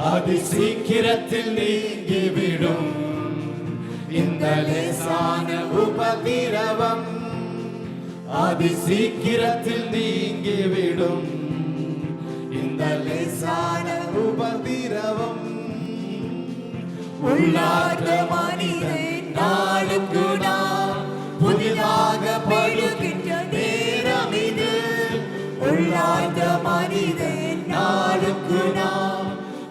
அதிசீக்கிரத்தில் நீங்கிவிடும் இந்த லேசான உபதிரவம். அதிசீக்கிரத்தில் நீங்கிவிடும் இந்த லேசான உபதிரவம். உள்ளார்ந்த மனிதன் நாளுக்கு நாள் புதிதாக படுகின்ற நேரம் இது. உள்ளார்ந்த மனிதன் நாளுக்கு நாள்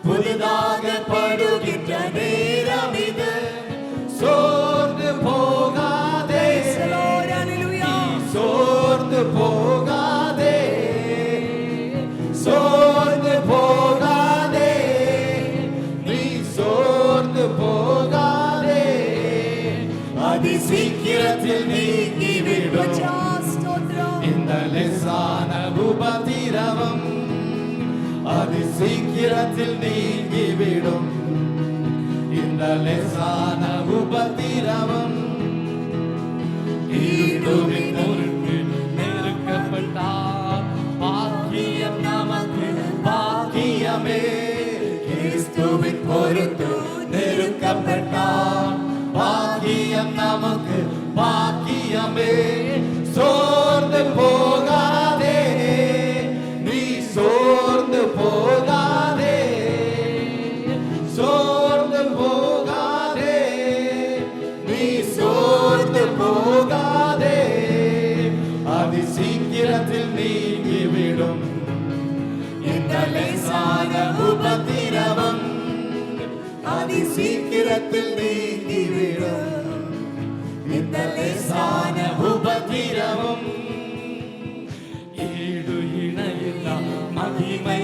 புதிதாக படுகின்ற நேரம் இது. சோர்ந்து போகாதே, சோர்ந்து போகாதே, சோர்ந்து போகாதே, நீ சோர்ந்து போகாதே. அதிசீக்கிரத்தில் நீங்கிவிடும் இந்த லேசான உபதிரவம். அதிசீக்கிரத்தில் நீங்கிவிடும் இந்த லேசான உபதிரவம். கிறிஸ்துவின் பொருட்டு நெருக்கப்பட்டார் பாக்கியம் நமக்கு பாக்கியமே. கிறிஸ்துவின் பொருட்டு நெருக்கப்பட்டார் பாக்கியம் நமக்கு பாக்கியமே. சோர்ந்து போகாதே, நீ சோர்ந்து போகாதே, சோர்ந்து போகாதே, நீ சோர்ந்து போகாதே. அதிசீக்கிரத்தில் நீங்கிவிடும் இந்த லேசான உபதிரவம். அதிசீக்கிரத்தில் நீங்கிவிடும் இந்த லேசான உபதிரவம். ஈடு இணையில்லா மகிமை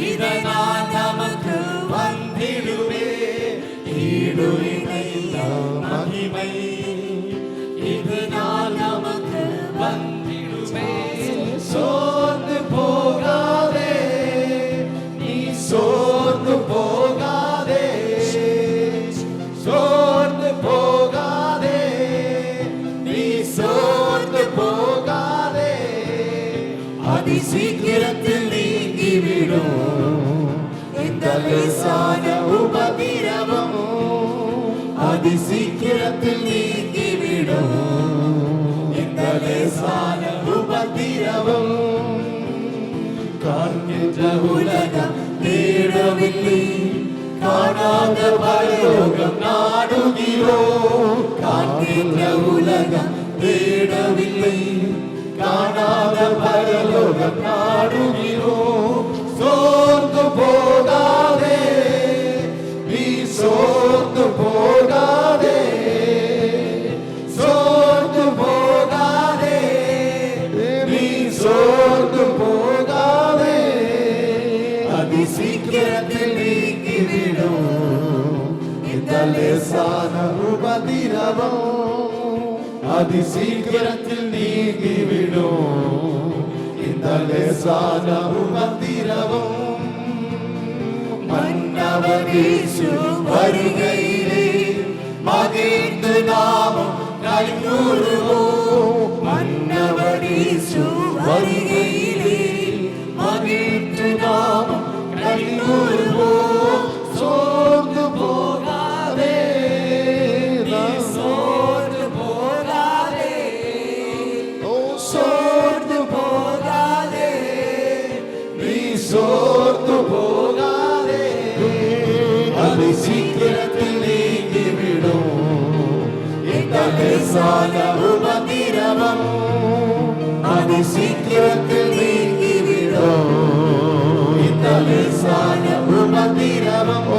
இதனால் நமக்கு வந்திடுவே. ஈடு இணையில்லா மகிமை இதனால் நமக்கு வந்திடுவே. சோர்ந்து போகாதே, நீ சோர்ந்து போகாதே, சோர்ந்து போகாதே, நீ சோர்ந்து போகாதே. அதிசீக்கிரத்தில் நீங்கிவிடும் இந்த லேசான உபதிரவம். அதிசீக்கிரத்தில் நீங்கிவிடும் இந்த லேசான உபதிரவம். காண்கின்ற உலகம் தேடவில்லை, காணாத பரலோகம் நாடுகிறோம். காண்கின்ற உலகம் தேடவில்லை, காணாத பரலோகம் நாடுகிறோம். சோர்ந்து போகாதே, நீ சோர்ந்து போகாதே, சோர்ந்து போகாதே, நீ சோர்ந்து போகாதே. அதிசீக்கிரத்தில் நீங்கிவிடும் இந்த லேசான உபதிரவம். அதிசீக்கிரத்தில் நீங்கிவிடும் இந்த லேசான உபதிரவம். மன்னவர் இயேசு வருகையிலே மகிழ்ந்து நாமும் கைகூடுவோம். மன்னவர் இயேசு வருகையிலே மகிழ்ந்து நாமும் கைகூடுவோம். சோர்ந்து போகாதே, நீ சோர்ந்து போகாதே, சோர்ந்து போகாதே, நீ சோர்ந்து போகாதே. அதிசீக்கிரத்தில் நீங்கிவிடும் இந்த லேசான உபதிரவம். அதிசீக்கிரத்தில் நீங்கிவிடும் இந்த லேசான உபதிரவம்.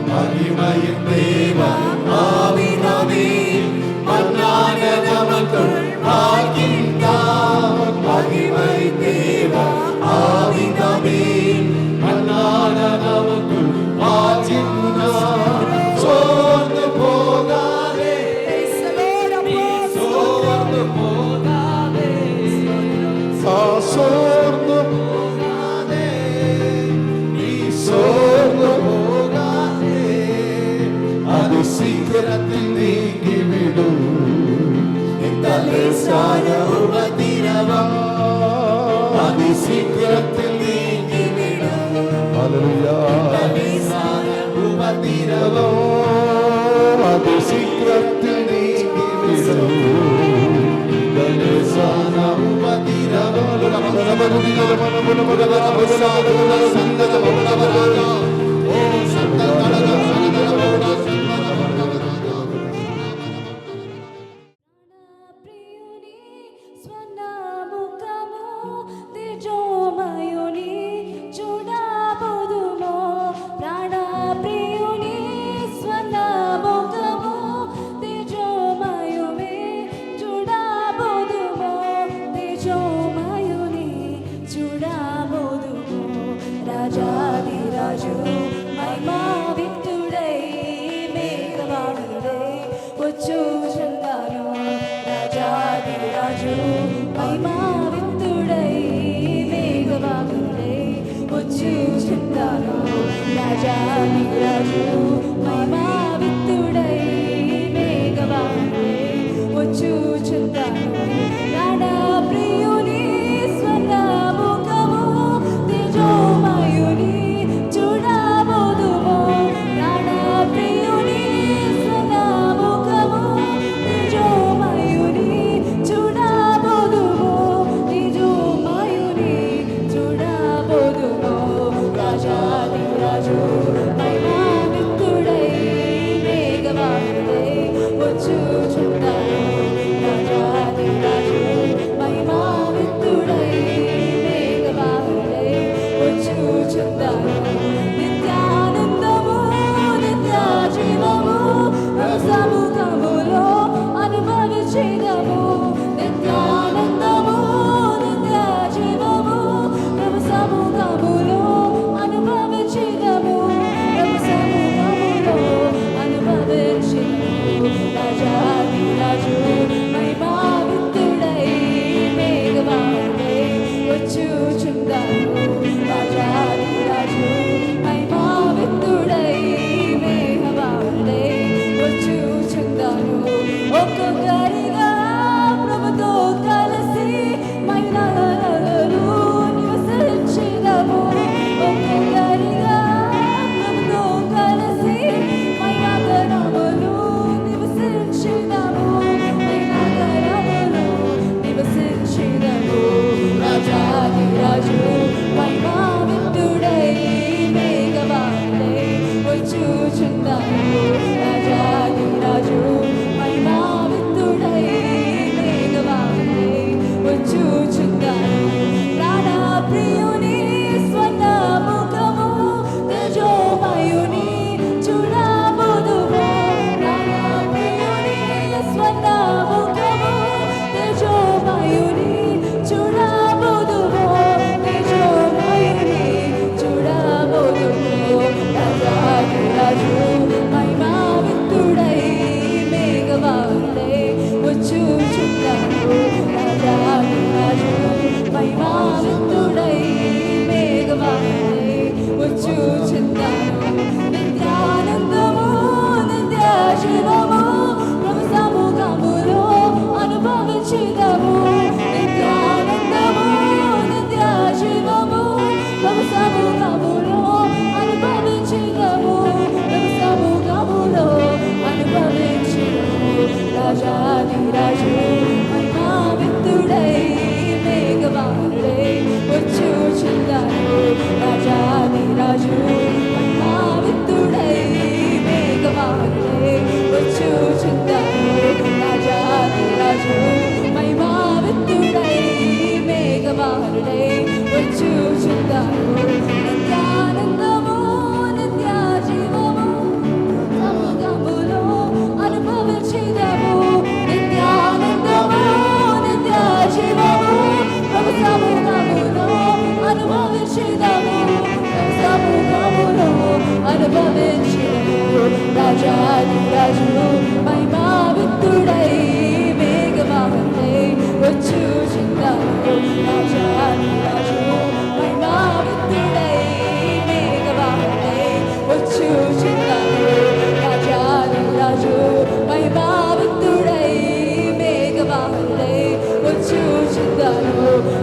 மகிமையின் தேவன் ஆவியானவரே மன்னான நமக்குள் வாழ்கின்றார். மகிமை தேவன் ஆவியானவரே மன்னான நமக்குள் வாழ்கின்றார். சோர்ந்து போகாதே, நீ சோர்ந்து போகாதே, சோர்ந்து போகாதே, അതിശീഘ്രത്തിൽ നീക്കിവിടും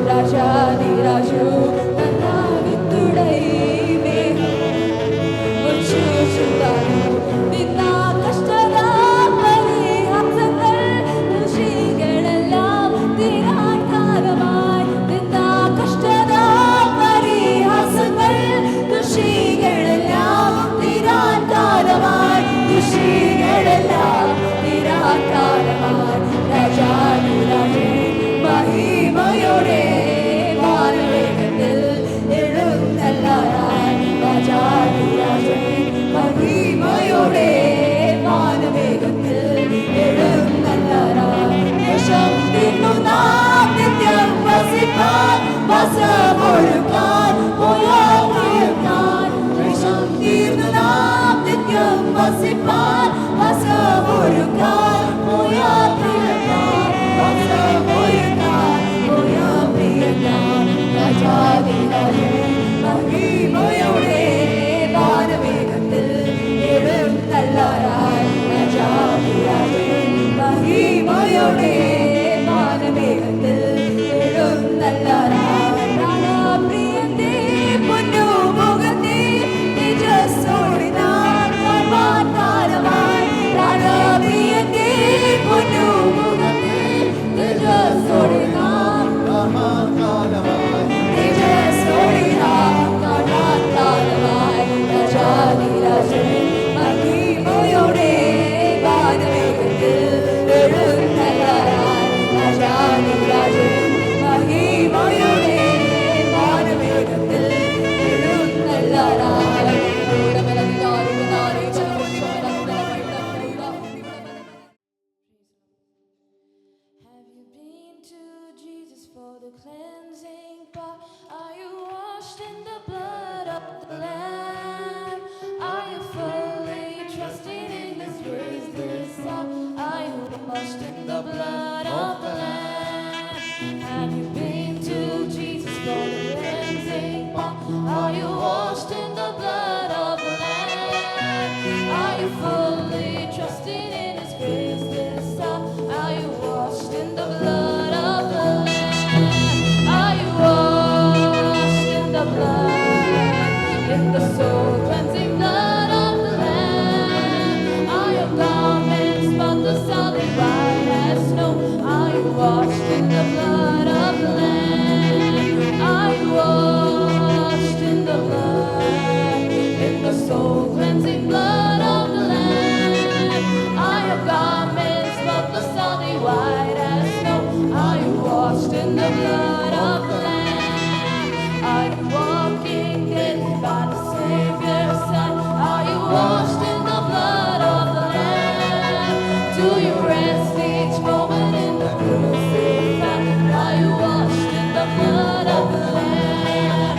రాజాది రాజు నన్నావితుడై మేఘ soul-cleansing blood of the Lamb. Are your garments spotless, solid white as snow? Are you washed in the blood of the Lamb? Are you washed in the blood, in the soul-cleansing blood of the Lamb? Are your garments spotless, solid white as snow? Are you washed in the blood of the Lamb? Are you walking daily by the Savior's side? Are you washed in the blood of the Lamb? Do you rest each moment in the crucified? Are you washed in the blood of the Lamb?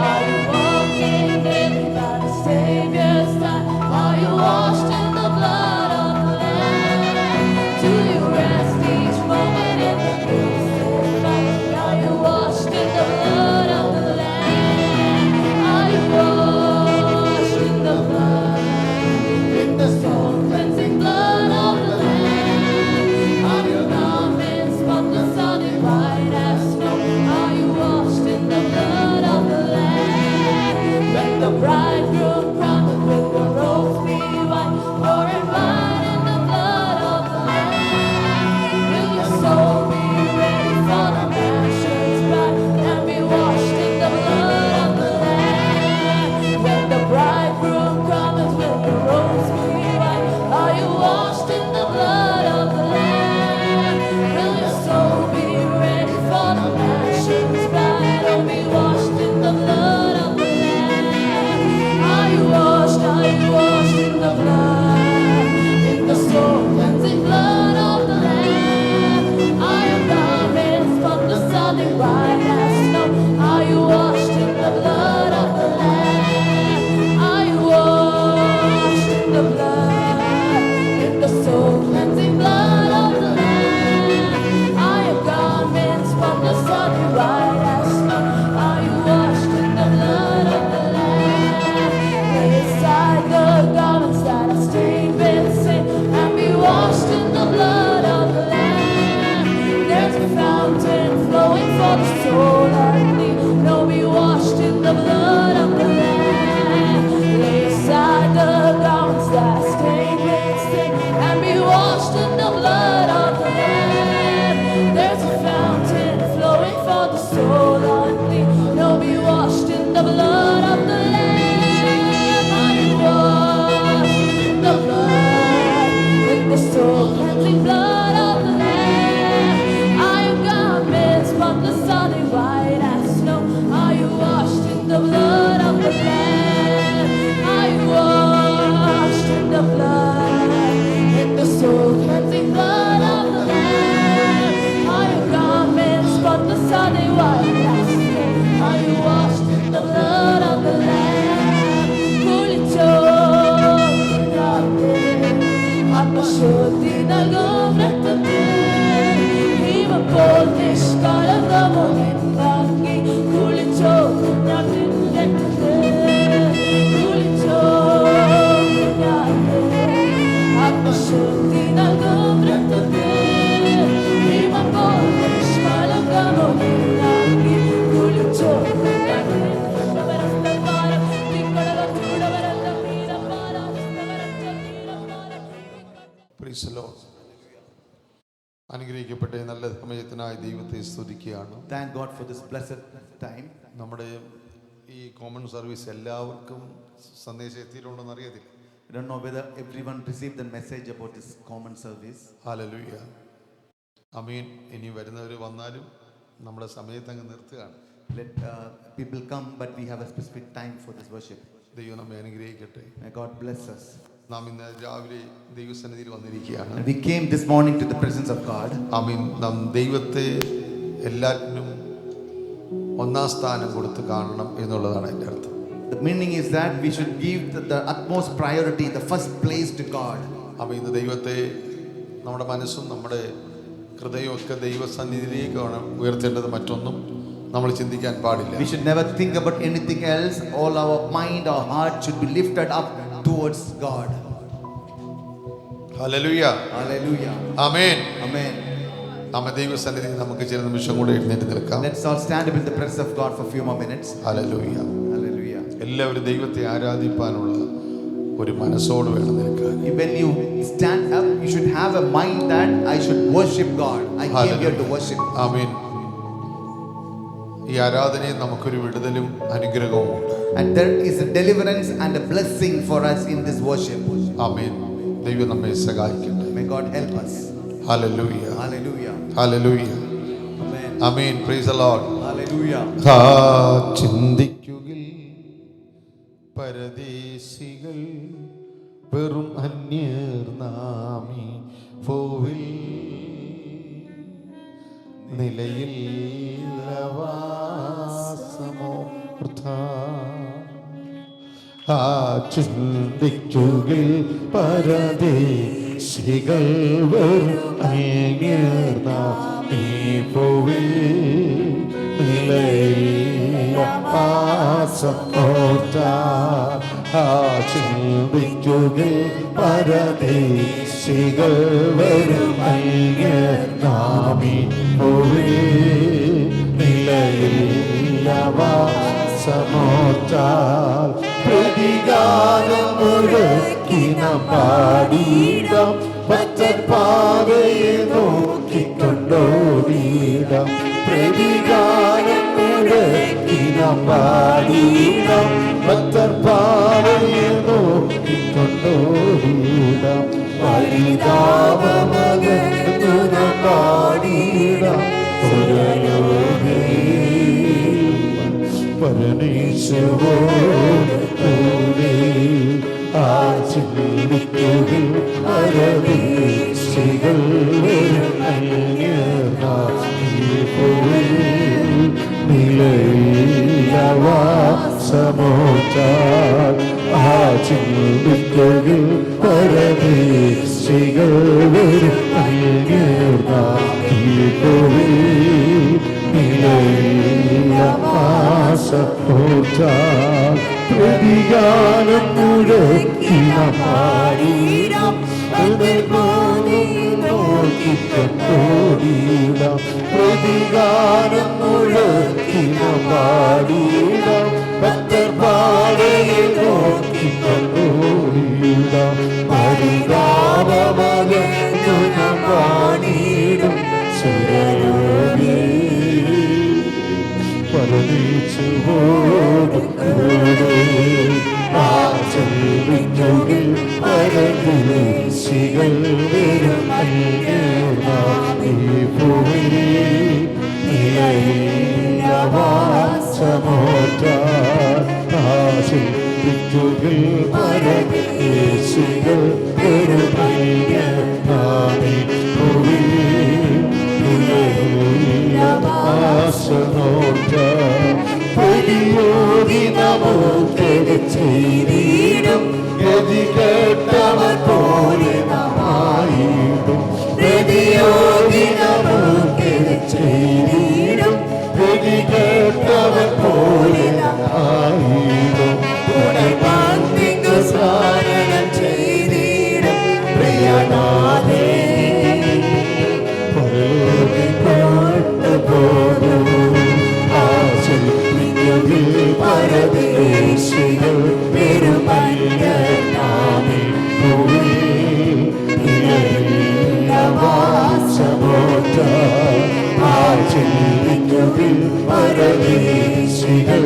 Are you walking daily by the Savior's side? Are you washed in the blood of the Lamb? Do you rest each moment in the crucified? Are you washed in the blood of the Lamb? Are you washed in the blood, in the soul-cleansing blood of the Lamb? Are your garments spotless, solid white as snow? Are you washed in the blood of the Lamb? When the bridegroom comes, will your robes be white, or in white in the blood of the Lamb? Will your soul be ready for the Master's bride and be washed in the blood of the Lamb? When the bridegroom comes, will your robes be white? Are you washed in the blood of the Lamb? Will your soul be ready for the Master's bride and be washed in the blood of the Lamb? Are you washed in the blood, in the soul-cleansing blood of the Lamb? Are your garments spotless, solid white as snow? Are you washed in the blood of the Lamb? Are you washed in the blood, in the soul-cleansing blood of the Lamb? Are your garments spotless, solid white as snow? Are you washed in the blood of the Lamb? Lay aside the garments that are stained with sin and be washed in the blood of the Lamb. There's a fountain flowing for the soul unclean. No, be washed in the blood of the Lamb. Lay aside the garments that are stained with sin and be washed in the blood of the Lamb. There's a fountain flowing for the soul unclean. No, be washed in the blood of the Lamb. Are you washed in the blood, in the soul-cleansing blood of the Lamb? Are your garments spotless, solid white as snow? Are you washed in the blood of the Lamb? Are you washed in the blood, in the soul-cleansing blood of the Lamb? Are your garments spotless, solid white as snow? Are you washed in the blood of the Lamb? കുളിച്ചോ ആത്മശുദ്ധി നൽകും രക്തത്തിൽ ഹിമപ്പോൾ നിഷ്കളങ്കമോ നിൻഭംഗി. കുളിച്ചോ കുഞ്ഞാട്ടിൻ രക്തത്തിൽ, കുളിച്ചോ കുഞ്ഞാട്ടിൻ ആത്മശുദ്ധി നൽകും രക്തത്തിൽ ഹിമപ്പോൾ നിഷ്കളങ്കമോ നിൻഭംഗി. കുളിച്ചോ കുഞ്ഞാട്ടിൻ Praise the Lord. അനുഗ്രഹിക്കപ്പെട്ട ഈ നല്ല സമയത്തിനായി ദൈവത്തെ സ്തുതിക്കുകയാണ്. Thank God for this blessed time. നമ്മുടെ ഈ കോമൺ സർവീസ് എല്ലാവർക്കും സന്ദേശം എത്തിയിട്ടുണ്ടെന്ന് അറിയത്തില്ല. I don't know whether everyone received the message about this common service. Hallelujah. Amen. ഇനി വരുന്നവർ വന്നാലും നമ്മുടെ സമയത്ത് അങ്ങ് നിർത്തുകയാണ്. Let people come, but we have a specific time for this worship. ദൈവം നമ്മെ അനുഗ്രഹിക്കട്ടെ. May God bless us. നാം ഇന്ന് രാവിലെ ദൈവസന്നിധിയിൽ വന്നിരിക്കുകയാണ്. And we came this morning to the presence of God. ആമേൻ. നാം ദൈവത്തെ എല്ലാറ്റിനും ഒന്നാം സ്ഥാനം കൊടുത്ത് കാണണം എന്നുള്ളതാണ് എൻ്റെ അർത്ഥം. The meaning is that we should give the utmost priority, the first place to God. ആമേൻ. ഇന്ന് ദൈവത്തെ നമ്മുടെ മനസ്സും നമ്മുടെ ഹൃദയവും ഒക്കെ ദൈവസന്നിധിയിലേക്ക് ഉയർത്തേണ്ടത്, മറ്റൊന്നും നമ്മൾ ചിന്തിക്കാൻ പാടില്ല. We should never think about anything else. All our mind, our heart should be lifted up towards God. Hallelujah. Hallelujah. Amen. Amen. നമ്മെ ദൈവസന്നിധിയിൽ നമുക്ക് ചില നിമിഷം കൂടെ എഴുന്നേറ്റ് നിൽക്കാം. Let's all stand up in the presence of God for a few more minutes. Hallelujah. Hallelujah. എല്ലാവരും ദൈവത്തെ ആരാധിപ്പാനുള്ള ഒരു മനസ്സോട് വേണം നിൽക്കാൻ. When you stand up, you should have a mind that I should worship God. I came here to worship. ആമേൻ. ഈ ആരാധനയിൽ നമുക്കൊരു വിടുതലും അനുഗ്രഹവുമുണ്ട്. And there is a deliverance and a blessing for us in this worship. ആമേൻ. ദൈവം നമ്മെ സഹായിക്കട്ടെ. May God help us. Hallelujah. Hallelujah. Hallelujah. Amen. Amen. Praise the Lord. Hallelujah. ചിന്തിക്കുകിൽ പരദേശികൾ വെറും അന്യർ നാമി പോവിൽ നിലയിൽ വാസമോ വൃഥാ. ചിന്തിക്കുകിൽ പരദേശികൾ വെറും അന്യർ നാമി പോവിൽ ചിന്തിക്കുകിൽ പരദേശികൾ വരും നാമി നിലയില്ലവാസമോറ്റാൽ പ്രതികാരമുഴക്കിന പാടിയിടാം പച്ചപ്പാതയെ നോക്കിക്കൊണ്ടോടിയിടാം. പ്രതികാരം മുഴക്കിന പാടിയിടാം പച്ചപ്പാതയെ നോക്കിക്കൊണ്ടോടിയിടാം. പരിതാപമകറ്റുന പാടിയിടാം പരമേശ്വരോട് കൂടെ ചിന്തിക്കുകിൽ പരദേശികൾ നിലയില്ലവാസമോറ്റാൽ ചിന്തിക്കുകിൽ പരദേശികൾ നിലയില്ലവാസമോറ്റാൽ പ്രതികാരം മുഴക്കിന പാടിയിടാം നോക്കിക്കൊണ്ടോടിയിടാം. പ്രതികാരം മുഴക്കിന പാടിയിടാം പത്തർപാടയെ നോക്കിക്കൊണ്ടോടിയിടാം. പരിതാപമകറ്റുന പാടിയിടും സുരയോഗി പരദേശികളോട് കൂടെ ചിന്തിക്കുകിൽ പരദേശികൾ വരും നിലയില്ലവാസമോറ്റാൽ ചിന്തിക്കുകിൽ പരദേശികൾ വരും പ്രതിയോഗി നമുക്കത് ചെയ്തിടും ഗതികെട്ടവർ പോലെ നമായിടും. പ്രതിയോഗി നമുക്കത് ചെയ്തിടും ഗതികെട്ടവർ പോലെ നമായിടും. സ്നാനം ചെയ്തിടും പ്രിയനാഥേ പരദേശികൾ പെരുമഞ്ഞാമി ചിന്തിക്കുകിൽ പരദേശികൾ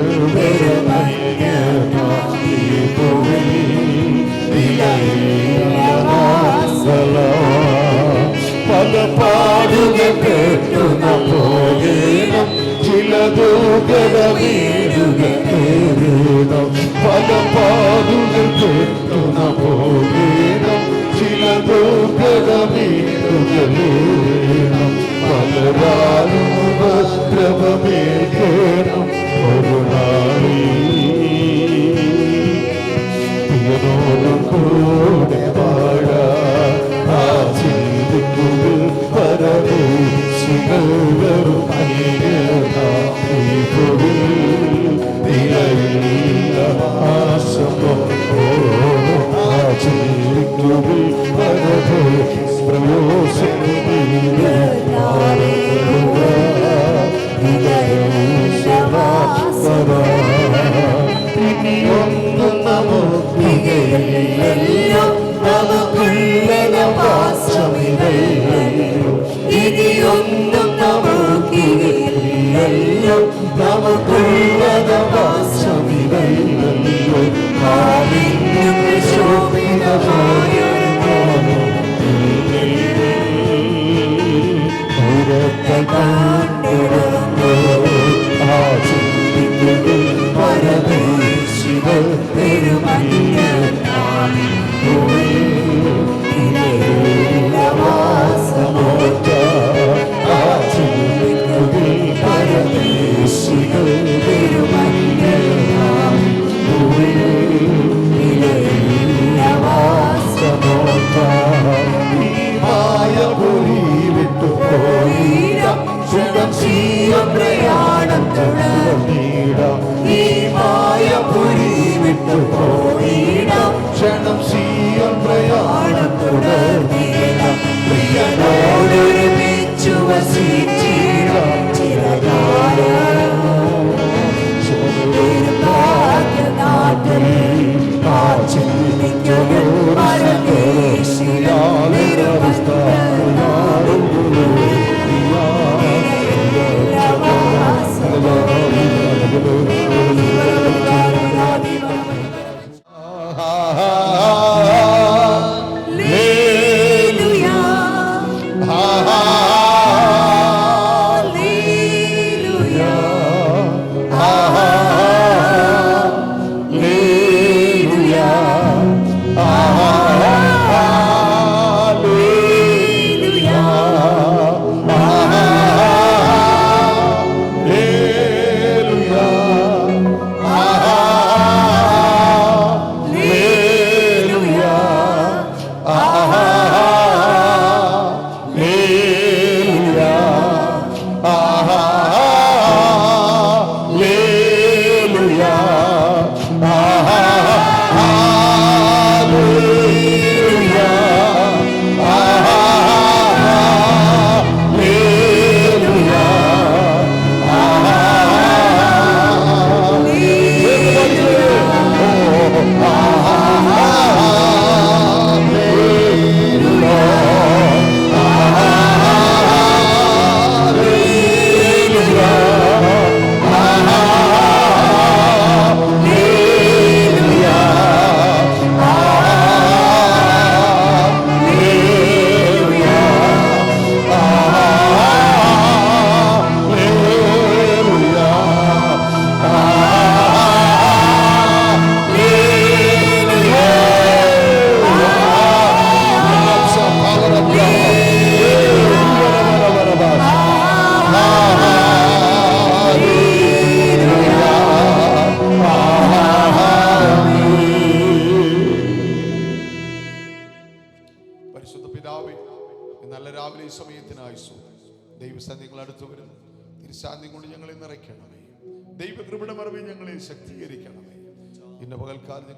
പല പാടുകൾ കേട്ടുന്ന പോകേണം ചിലതൂകട വീടുകൾ കേറണം. പല പാടുകൾ കേട്ടുന്ന പോകേണം ചിലതൂകട വീടുകൾ കേറണം. പലരാലും ഉപദ്രവമേൽക്കണം ഒരു നാളിനോടും കൂടെ വാഴ ചിന്തിക്കുകിൽ പരദേശികൾ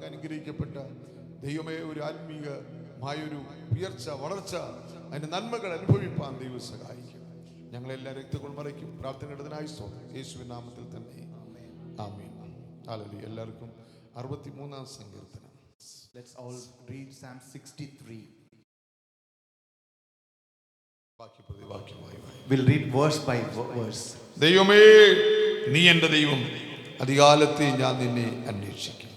അനുഗ്രഹിക്കപ്പെട്ട ദൈവമേ, ഒരു ആത്മീയമായൊരു ഉയർച്ച, വളർച്ച, അതിന്റെ നന്മകൾ അനുഭവിപ്പാൻ ദൈവം സഹായിക്കും. ഞങ്ങളെല്ലാം രക്തങ്ങൾ മറയ്ക്കും. പ്രാർത്ഥനയുടേതിനായി സ്തോത്രം. യേശുവിൻ നാമത്തിൽ തന്നെ ആമേൻ. ഹല്ലേലൂയ. എല്ലാവർക്കും 63-ാം സങ്കീർത്തനം. Let's all read Psalm 63. We'll read verse by verse. ദൈവമേ, നീ എൻ്റെ ദൈവം, അധികാലത്തെ ഞാൻ നിന്നെ അന്വേഷിക്കും.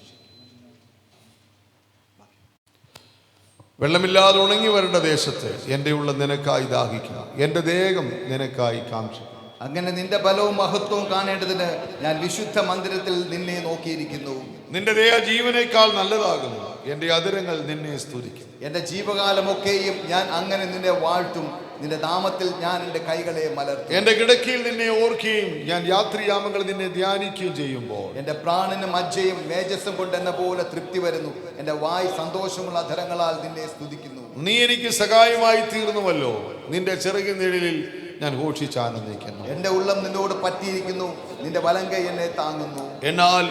വെള്ളമില്ലാതെ ഉണങ്ങി വരേണ്ട ദേശത്ത് എൻ്റെ ഉള്ള നിനക്കായി ദാഹിക്കണം, എൻ്റെ ദേഹം നിനക്കായി കാംക്ഷിക്കും. അങ്ങനെ നിന്റെ ബലവും മഹത്വവും കാണേണ്ടതിന് ഞാൻ വിശുദ്ധ മന്ദിരത്തിൽ നിന്നെ നോക്കിയിരിക്കുന്നു. നിന്റെ ദേഹ ജീവനേക്കാൾ നല്ലതാകുന്നു, എൻ്റെ അധരങ്ങൾ നിന്നെ സ്തുതിക്കും. എൻ്റെ ജീവകാലമൊക്കെയും ഞാൻ അങ്ങനെ നിന്നെ വാഴ്ത്തും, നിന്റെ നാമത്തിൽ ഞാൻ എൻ്റെ കൈകളെ മലർത്തും. എൻ്റെ കിടക്കയിൽ നിന്നെ ഓർക്കുകയും ഞാൻ രാത്രിയാമങ്ങൾ നിന്നെ ധ്യാനിക്കുകയും ചെയ്യുമ്പോൾ എൻ്റെ പ്രാണനും മജ്ജയും മേജസ്സും കൊണ്ട് എന്ന പോലെ തൃപ്തി വരുന്നു. എൻ്റെ വായ് സന്തോഷമുള്ള അധരങ്ങളാൽ നിന്നെ സ്തുതിക്കുന്നു. നീ എനിക്ക് സഹായമായി തീർന്നുവല്ലോ, നിന്റെ ചിറകിൻ നിഴലിൽ ഞാൻ ഘോഷിച്ചാനന്ദിക്കുന്നു. എൻ്റെ ഉള്ളം നിന്നോട് പറ്റിയിരിക്കുന്നു, നിന്റെ വലങ്കൈ എന്നെ താങ്ങുന്നു. എന്നാൽ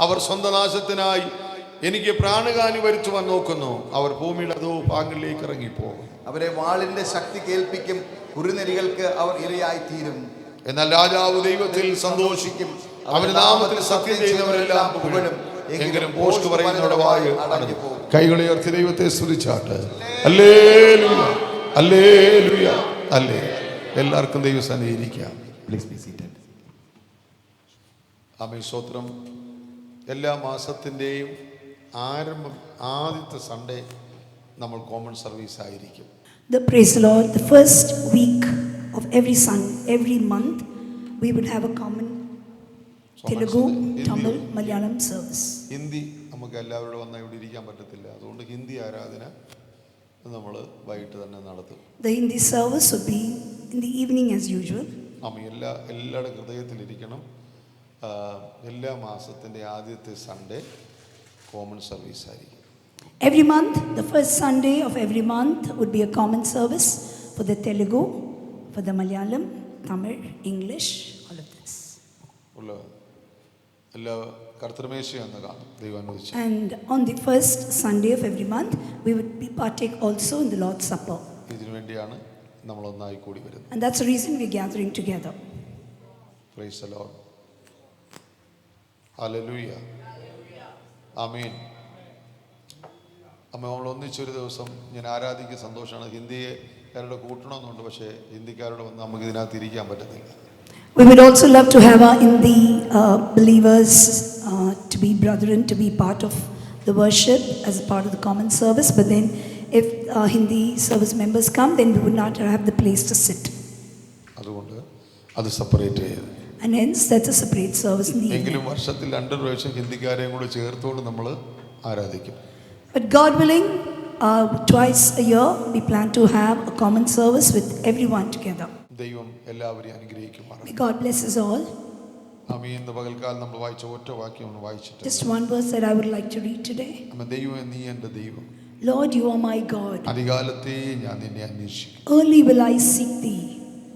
അവർ സ്വന്തം നാശത്തിനായി എനിക്ക് പ്രാണഹാനി വരുത്തുവാൻ നോക്കുന്നു. അവർ ഭൂമിയുടെ അതോ ഭാഗങ്ങളിലേക്ക് ഇറങ്ങിപ്പോകും. അവരെ വാളിന്റെ ശക്തി കേൾപ്പിക്കും, കുറുനരികൾക്ക് അവർ ഇരയായി തീരും. എന്നാൽ രാജാവ് ദൈവത്തിൽ സന്തോഷിക്കും, അവന്റെ നാമത്തിൽ സത്യം ചെയ്യുന്നവരെല്ലാം പുകഴും. എങ്കിലും പോസ്റ്റ് പറയുന്നവരുടെ വായ് അടഞ്ഞു പോകും. കൈകളെ ഉയർത്തി ദൈവത്തെ സ്തുതിച്ചാട്ട്. Hallelujah, hallelujah, hallelujah. എല്ലാവർക്കും ദൈവസന്നിധിയിൽ ഇരിക്കാം. Please be seated. ആമേൻ. സ്തോത്രം. എല്ലാ മാസത്തിൻ്റെയും ആരംഭം ആദ്യത്തെ സൺഡേ നമ്മൾ കോമൺ സർവീസ് ആയിരിക്കും. Praise the Lord, the first week of every month, we would have a common Telugu, Tamil, Malayalam service. Hindi നമുക്ക് എല്ലാവരോടും വന്നാൽ ഇവിടെ ഇരിക്കാൻ പറ്റത്തില്ല. അതുകൊണ്ട് ഹിന്ദി ആരാധന നമ്മൾ വൈകിട്ട് തന്നെ നടത്തും. The Hindi service would be in the evening as usual. എല്ലാവരുടെ ഹൃദയത്തിലിരിക്കണം. എല്ലാ മാസത്തിൻ്റെ ആദ്യത്തെ സൺഡേ കോമൺ സർവീസ് ആയിരിക്കും. Every month, the first Sunday of every month would be a common service for the Telugu, for the Malayalam, Tamil, English, all of this. എല്ലാ കർത്തൃമേശ എന്ന് കാണും ദൈവം അനുവദിച്ചു. And on the first Sunday of every month, we would partake also in the Lord's Supper. ഇതിനു വേണ്ടിയാണ് നമ്മൾ ഒന്നായി കൂടി വരുന്നത്. And that's the reason we're gathering together. Praise the Lord. Hallelujah. Amen. നമ്മൾ ഒന്നിച്ചൊരു ദിവസം ഞാൻ ആരാധിക്കുക സന്തോഷമാണ്. ഹിന്ദിക്കാരുടെ കൂട്ടണമെന്നുണ്ട്, പക്ഷേ ഹിന്ദിക്കാരോട് വന്ന് നമുക്ക് ഇതിനകത്ത് ഇരിക്കാൻ പറ്റത്തില്ല. We would also love to have our Hindi believers to be brethren, to be part of the worship as a part of the common service. But then if Hindi service members come, then we would not have the place to sit. അതുകൊണ്ട് അത് separate ചെയ്ത്. And hence that's a separate service in the evening. എങ്കിലും വർഷത്തിൽ 2 പ്രാവശ്യം ഹിന്ദിക്കാരെയും കൂടെ ചേർത്തുകൊണ്ട് നമ്മൾ ആരാധിക്കും. But God willing, twice a year we plan to have a common service with everyone together. ദൈവം എല്ലാവരെയും അനുഗ്രഹിക്കുമാറാകട്ടെ. May God bless us all. ആമേൻ. ഇന്ന് പകൽക്കാലം നമ്മൾ വായിച്ച ഒറ്റ വാക്യം ഒന്ന് വായിച്ചിട്ട് Just one verse that I would like to read today. ദൈവമേ നീ എൻ്റെ ദൈവം, Lord, you are my God. അധികാലത്തെ ഞാൻ നിന്നെ അന്വേഷിക്കും. Early will I seek thee.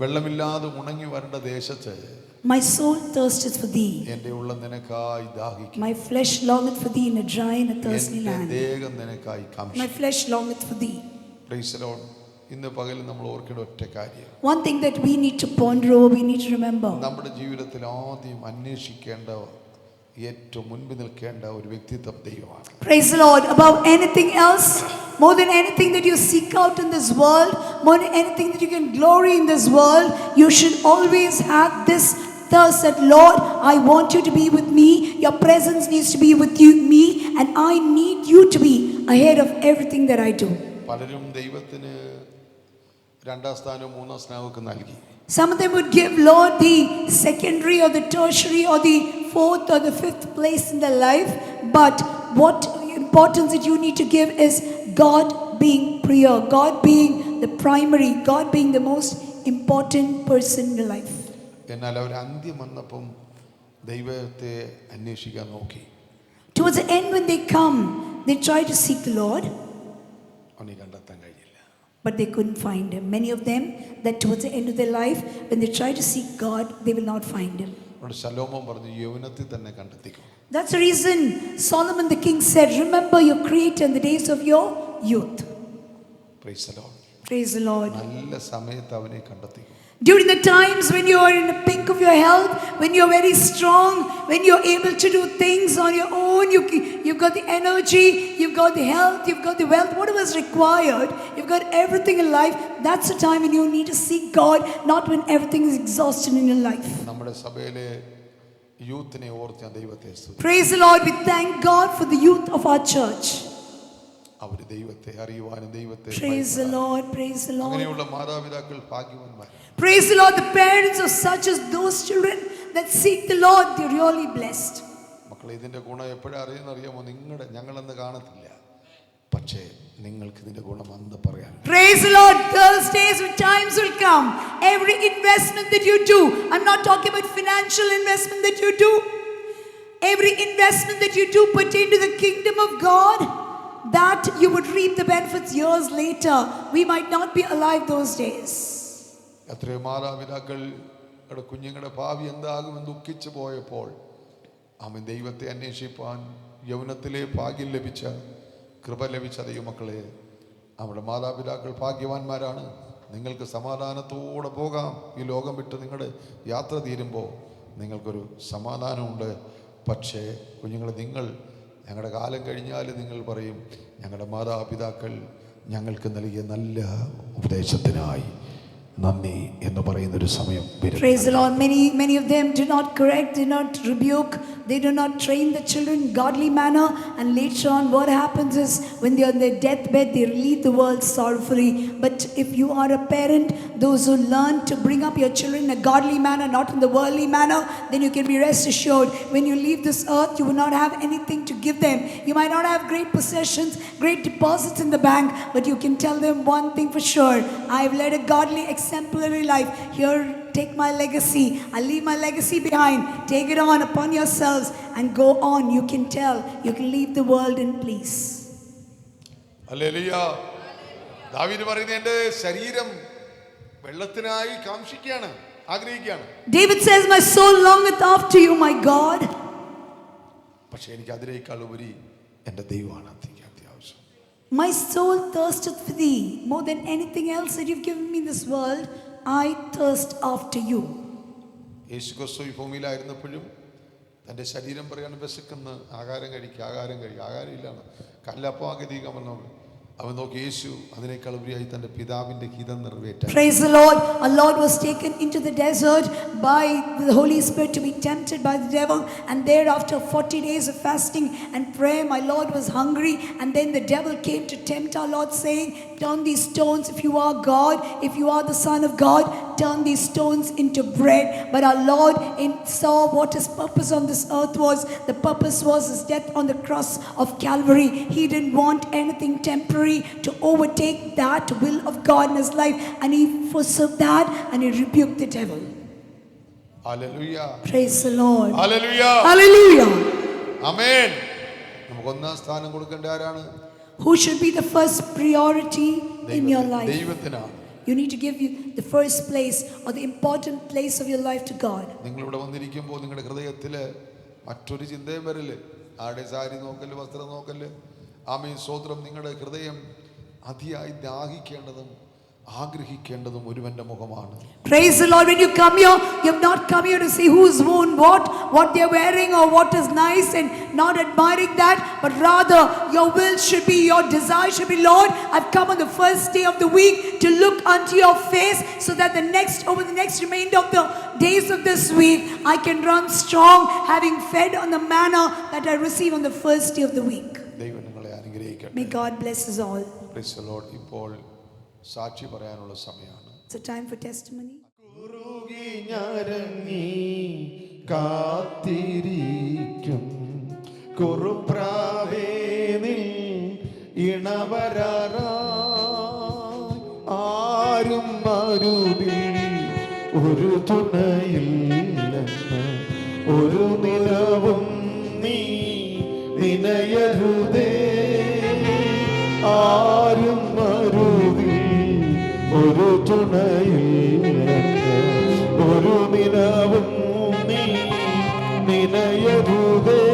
വെള്ളമില്ലാതെ ഉണങ്ങി വരേണ്ട ദേശത്ത് My soul thirsteth for thee. എൻ്റെ ഉള്ളം നിനക്കായി ദാഹിക്കും. My flesh longeth for thee in a dry and a thirsty എൻ്റെ land. ദേഹം നിനക്കായി My കാംക്ഷിക്കും. flesh longeth for thee. Praise the Lord. ഇന്ന് പകലിൽ നമ്മൾ ഓർക്കേണ്ട ഒറ്റ കാര്യം, One thing that we need to ponder over, we need to remember. നമ്മുടെ ജീവിതത്തിൽ ആദ്യം അന്വേഷിക്കേണ്ട, ഏറ്റവും മുൻപിൽ നിൽക്കേണ്ട ഒരു വ്യക്തിത്വം ദൈവമാണ്. Praise the Lord. Above anything else, more than anything that you seek out in this world, more than anything that you can glory in this world, you should always have this thirst that, Lord, I want you to be with me. Your presence needs to be with me, and I need you to be ahead of everything that I do. പലരും ദൈവത്തിന് 2ാം സ്ഥാനവും 3ാം സ്ഥാനവും നൽകി. Some of them would give Lord the secondary or the tertiary or the 4th or the 5th place in their life, but what importance that you need to give is God being prior, God being the primary, God being the most important person in your life. എന്നാൽ അവർ അന്ത്യം വന്നപ്പം ദൈവത്തെ അന്വേഷിക്കാൻ നോക്കി. Towards the end, when they come, they try to seek the Lord, അവനെ കണ്ടെത്താൻ കഴിഞ്ഞില്ല. but they couldn't find him. Many of them, that towards the end of their life, when they try to seek God, they will not find him. അവിടെ ശലോമോൻ പറഞ്ഞു, യൗവനത്തിൽ തന്നെ കണ്ടെത്തിക്കോ. That's the reason Solomon the king said, remember your creator in the days of your youth. Praise the Lord. Praise the Lord. നല്ല സമയത്ത് അവനെ കണ്ടെത്തിക്കോ. During the times when you are in the peak of your health, when you're very strong, when you're able to do things on your own, you've got the energy, you've got the health, you've got the wealth, whatever is required, you've got everything in life. That's the time when you need to seek God, not when everything is exhausted in your life. നമ്മുടെ സഭയിലെ യൂത്തിനെ ഓർത്ത് ഞാൻ ദൈവത്തെ സ്തുതിക്കുന്നു. Praise the Lord. We thank God for the youth of our church. അവർ ദൈവത്തെ അറിയുവാനും ദൈവത്തെ Praise the Lord. Praise the Lord. അങ്ങനെയുള്ള മാതാപിതാക്കൾ ഭാഗ്യവാന്മാർ. Praise the Lord. The parents of such as those children that seek the Lord, they're really blessed. മക്കളെ, ഇതിന്റെ ഗുണം എപ്പോഴാ അറിയാമോ? ഞങ്ങളെന്ന് കാണത്തില്ല, പക്ഷേ നിങ്ങൾക്ക് ഇതിന്റെ ഗുണം അന്ന് പറയാം. Praise the Lord. Those days when times will come, every investment that you do, I'm not talking about financial investment that you do, every investment that you do pertain to the kingdom of God, that you would reap the benefits years later. We might not be alive those days. എത്രയോ മാതാപിതാക്കളുടെ കുഞ്ഞുങ്ങളുടെ ഭാവി എന്താകുമെന്ന് ദുഃഖിച്ചു പോയപ്പോൾ അവൻ ദൈവത്തെ അന്വേഷിപ്പാൻ യൗവനത്തിലെ ഭാഗ്യം ലഭിച്ച, കൃപ ലഭിച്ച ദൈവമക്കളെ, നമ്മുടെ മാതാപിതാക്കൾ ഭാഗ്യവാന്മാരാണ്. നിങ്ങൾക്ക് സമാധാനത്തോടെ പോകാം. ഈ ലോകം വിട്ട് നിങ്ങളുടെ യാത്ര തീരുമ്പോൾ നിങ്ങൾക്കൊരു സമാധാനമുണ്ട്. പക്ഷേ കുഞ്ഞുങ്ങളെ, ഞങ്ങളുടെ കാലം കഴിഞ്ഞാൽ നിങ്ങൾ പറയും, ഞങ്ങളുടെ മാതാപിതാക്കൾ ഞങ്ങൾക്ക് നൽകിയ നല്ല ഉപദേശത്തിനായി നന്ദി എന്ന് പറയുന്നൊരു സമയം വരും. Praise the Lord. Many of them do not correct, do not rebuke, they do not train the children in godly manner, and later on what happens is when they are on their deathbed they leave the world sorrowfully. But if you are a parent, those who learn to bring up your children in a godly manner, not in the worldly manner, then you can be rest assured when you leave this earth you will not have anything to give them. You might not have great possessions, great deposits in the bank, but you can tell them one thing for sure: I have led a godly exemplary life. Here, take my legacy. I leave my legacy behind. Take it on upon yourselves and go on. You can tell. You can leave the world in peace. Hallelujah. ദാവീദ് പറയുന്നത് എൻ്റെ ശരീരം വെള്ളത്തിനായി കാംക്ഷിക്കുകയാണ്, ആഗ്രഹിക്കുകയാണ്. David says, my soul longeth after you, my God. പക്ഷേ എനിക്ക് അതിനേക്കാൾ ഉപരി എൻ്റെ ദൈവമാണ് അത്യാവശ്യം. My soul thirsteth for thee. More than anything else that you've given me in this world, I thirst after you. യേശു ക്രിസ്തു ഈ ഭൂമിയിലായിരുന്നപ്പോഴും തൻ്റെ ശരീരം പറയാണ് വിശക്കുന്ന, ആഹാരം കഴിക്കുക, ആഹാരം ഇല്ലാണ്, കല്ലപ്പം ആഗ്രഹിക്കാൻ വന്നവൻ. അവൻ നോക്കി യേശു അതിനേക്കാൾ ഉപരിയായി തൻ്റെ പിതാവിൻ്റെ ഹിതം നിറവേറ്റാൻ. Praise the Lord. Our Lord was taken into the desert by the Holy Spirit to be tempted by the devil, and there after 40 days of fasting and prayer, my Lord was hungry, and then the devil came to tempt our Lord, saying, turn these stones, if you are God, if you are the Son of God, turn these stones into bread. But our Lord saw what his purpose on this earth was. The purpose was his death on the cross of Calvary. He didn't want anything temporary to overtake that will of God in his life, and he forsook that and he rebuked the devil. Hallelujah. Praise the Lord. Hallelujah. Hallelujah. Amen. നമുക്ക് ഒന്നാം സ്ഥാനം കൊടുക്കേണ്ട ആരാണ്? Who should be the first priority in your life? ദൈവത്തിനാണ്. You need to give you the first place or the important place of your life to God. നിങ്ങൾ ഇവിടെ വന്നിരിക്കുമ്പോൾ നിങ്ങളുടെ ഹൃദയത്തിൽ മറ്റൊരു ചിന്തയും വരില്ലേ? ആരുടെ സാരി നോക്കല്, വസ്ത്രം നോക്കല്. ആമേൻ, സ്തോത്രം. നിങ്ങളുടെ ഹൃദയം അതിയായി ദാഹിക്കേണ്ടതും ആഗ്രഹിക്കേണ്ടതും ഒരുവന്റെ മുഖമാണ്. Praise the Lord. When you come here, you have not come here to see who's worn what they're wearing or what is nice, and not admiring that, but rather your will should be, your desire should be, Lord, I've come on the first day of the week to look unto your face, so that over the next remainder of the days of this week I can run strong, having fed on the manna that I receive on the first day of the week. ദൈവം നിങ്ങളെ അനുഗ്രഹിക്കട്ടെ. May God bless us all. Praise the Lord. ഇപ്പോൾ സാക്ഷി പറയാനുള്ള സമയമാണ്. It's a time for testimony. കുറുകി ഞരങ്ങി കാത്തിരിക്കും കുറുപ്രാവേനിൽ ഇണവരാറായി ആരും അരുതിൽ ഒരു തുണയില്ലെന്ന് ഒരു നിലവും നീ നിനയരുതേ. ആരും അരുതിൽ ഒരു തുണയില്ലെന്ന് ഒരു നിലവും നീ നിനയരുതേ.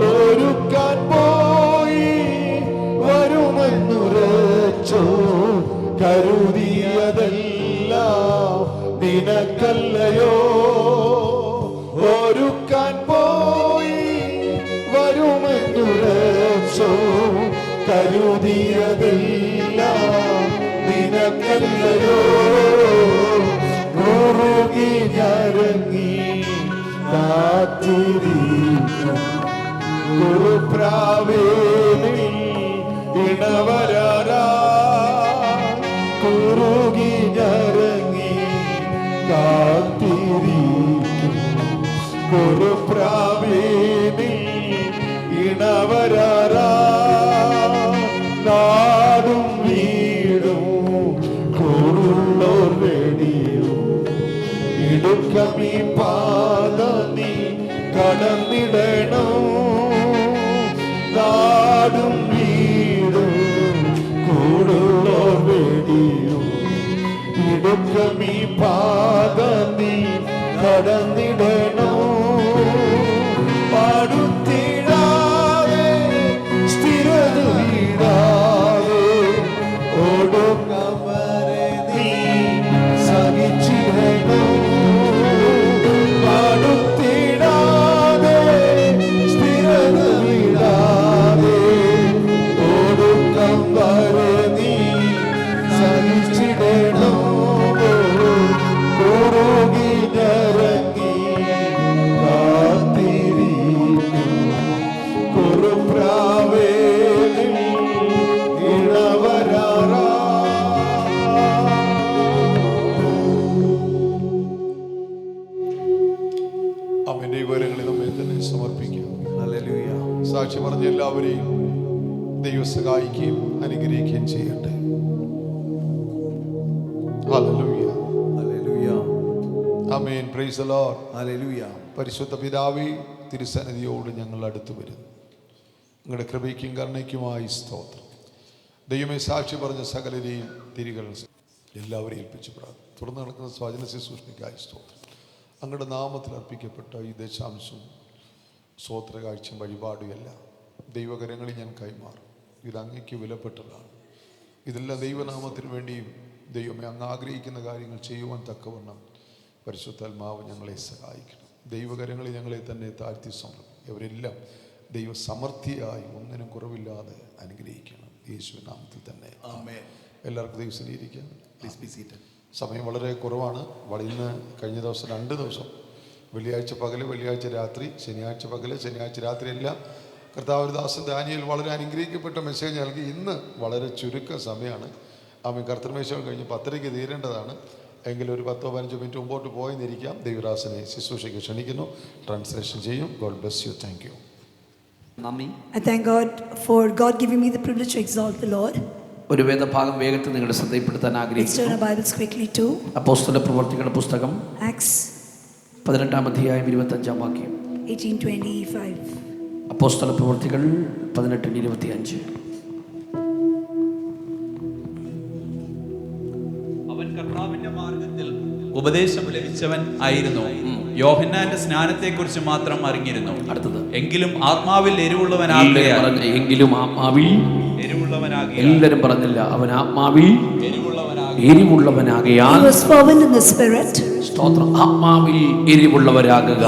ഒരുക്കാൻ പോയി വരുമെന്നുരച്ചോ കരുതിയതെല്ലാം നിനക്കല്ലയോ. ഒരുക്കാൻ പോയി വരുമെന്നുരച്ചോ കരുതിയതെല്ലാം നിനക്കല്ലയോ. കുറുകി ഞരങ്ങി കാത്തിരിക്കും കുറുപ്രാവേനിൽ ഇണവരാറായി കുറുകി ഞരങ്ങി കാത്തിരിക്കും കുറുപ്രാവേനിൽ ഇണവരാറായി. നാടും വീടും കൂടുള്ളോർ വെടിയും ഇടുക്കമീ പാത നീ കടന്നിടണം. നാടും വീടും കൂടുള്ളോർ വെടിയും ഇടുക്കമീ പാത നീ കടന്നിടണം. പാടുത്തിടാതെ സ്ഥിരത വീടാതെ ഓടുന്നവരെ നീ സഹിച്ചിടണം. പാടുത്തിടാതെ സ്ഥിരത വീടാതെ ഓടുന്നവരെ നീ സഹിച്ചിടണം. എല്ലാവരെയും ദൈവം സഹായിക്കുകയും അനുഗ്രഹിക്കുകയും ചെയ്യട്ടെ. Hallelujah. Hallelujah. Amen. Praise the Lord. Hallelujah. പരിശുദ്ധ പിതാവേ, തിരുസന്നിധിയോട് ഞങ്ങൾ അടുത്തു വരുന്നു. നിങ്ങളുടെ കൃപയ്ക്കും കരുണയ്ക്കുമായി സ്തോത്രം. ദൈവമേ, സാക്ഷി പറഞ്ഞ സകലരെയും തിരികൾ എല്ലാവരെയും ഏൽപ്പിച്ചു പ്രാർത്ഥന. തുടർന്ന് നടക്കുന്ന സ്വജന ശുശ്രൂഷയ്ക്കായി സ്തോത്രം. അങ്ങയുടെ നാമത്തിൽ അർപ്പിക്കപ്പെട്ട ഈ ദശാംശവും സ്തോത്ര കാഴ്ചയും വഴിപാടും എല്ലാം ദൈവകരങ്ങളിൽ ഞാൻ കൈമാറും. ഇത് അങ്ങയ്ക്ക് വിലപ്പെട്ടതാണ്. ഇതെല്ലാം ദൈവനാമത്തിന് വേണ്ടിയും ദൈവമേ അങ്ങ് ആഗ്രഹിക്കുന്ന കാര്യങ്ങൾ ചെയ്യുവാൻ തക്കവണ്ണം പരിശുദ്ധാത്മാവ് ഞങ്ങളെ സഹായിക്കണം. ദൈവകരങ്ങളിൽ ഞങ്ങളെ തന്നെ താഴ്ത്തി സമർപ്പിക്കും. ഇവരെല്ലാം ദൈവ സമൃദ്ധിയായി ഒന്നിനും കുറവില്ലാതെ അനുഗ്രഹിക്കണം. യേശുവിൻ നാമത്തിൽ തന്നെ ആമേൻ. എല്ലാവർക്കും ദൈവസ്ഥിതിയിരിക്കാം. Please be seated. സമയം വളരെ കുറവാണ്. ഇന്ന് കഴിഞ്ഞ ദിവസം 2 ദിവസം, വെള്ളിയാഴ്ച പകല്, വെള്ളിയാഴ്ച രാത്രി, ശനിയാഴ്ച പകല്, ശനിയാഴ്ച രാത്രി എല്ലാം കർത്താവദാസൻ ദാനിയേൽ വളരെ അനുഗ്രഹിക്കപ്പെട്ട മെസ്സേജ് നൽകി. ഇന്ന് വളരെ ചുരുക്ക സമയമാണ്. ആമേൻ. കർത്തൃമേശം കഴിഞ്ഞ് 10:30 തീരേണ്ടതാണ്. എങ്കിലും ഒരു 10-15 മിനിറ്റ് മുമ്പോട്ട് പോയെന്നിരിക്കാം. ദൈവദാസനെ ശുശ്രൂഷയ്ക്ക് ക്ഷണിക്കുന്നു. ട്രാൻസ്ലേഷൻ ചെയ്യും. God bless you. Thank you. I thank God for God giving me the privilege to exalt the Lord. ഒരു വേദഭാഗം വേഗത്തിൽ നിങ്ങളുടെ ശ്രദ്ധയിൽപ്പെടുത്താൻ Let's turn ആഗ്രഹിക്കുന്നു. our Bibles quickly to അപ്പോസ്തല പ്രവർത്തികളുടെ പുസ്തകം Acts 18-ാം അധ്യായം 25-ാം വാക്യം. 18:25. അപ്പോസ്തല പ്രവർത്തികൾ 18:25. അവൻ കർത്താവിന്റെ മാർഗത്തിൽ ഉപദേശം ലഭിച്ചവൻ ആയിരുന്നു. യോഹന്നാന്റെ സ്നാനത്തെക്കുറിച്ച് മാത്രം അറിഞ്ഞിരുന്നു. അടുത്തത്, എങ്കിലും ആത്മാവിൽ എരിവുള്ളവനാകിയാൽ. എങ്കിലും ആത്മാവിൽ എരിവുള്ളവനാകിയാൽ. എല്ലാവരും പറഞ്ഞില്ല, അവൻ ആത്മാവിൽ എരിവുള്ളവനാകിയാൽ. എരിവുള്ളവനാകിയാൽ. He was fervent in the spirit. സ്തോത്രം. ആത്മാവിൽ എരിവുള്ളവരാകുക.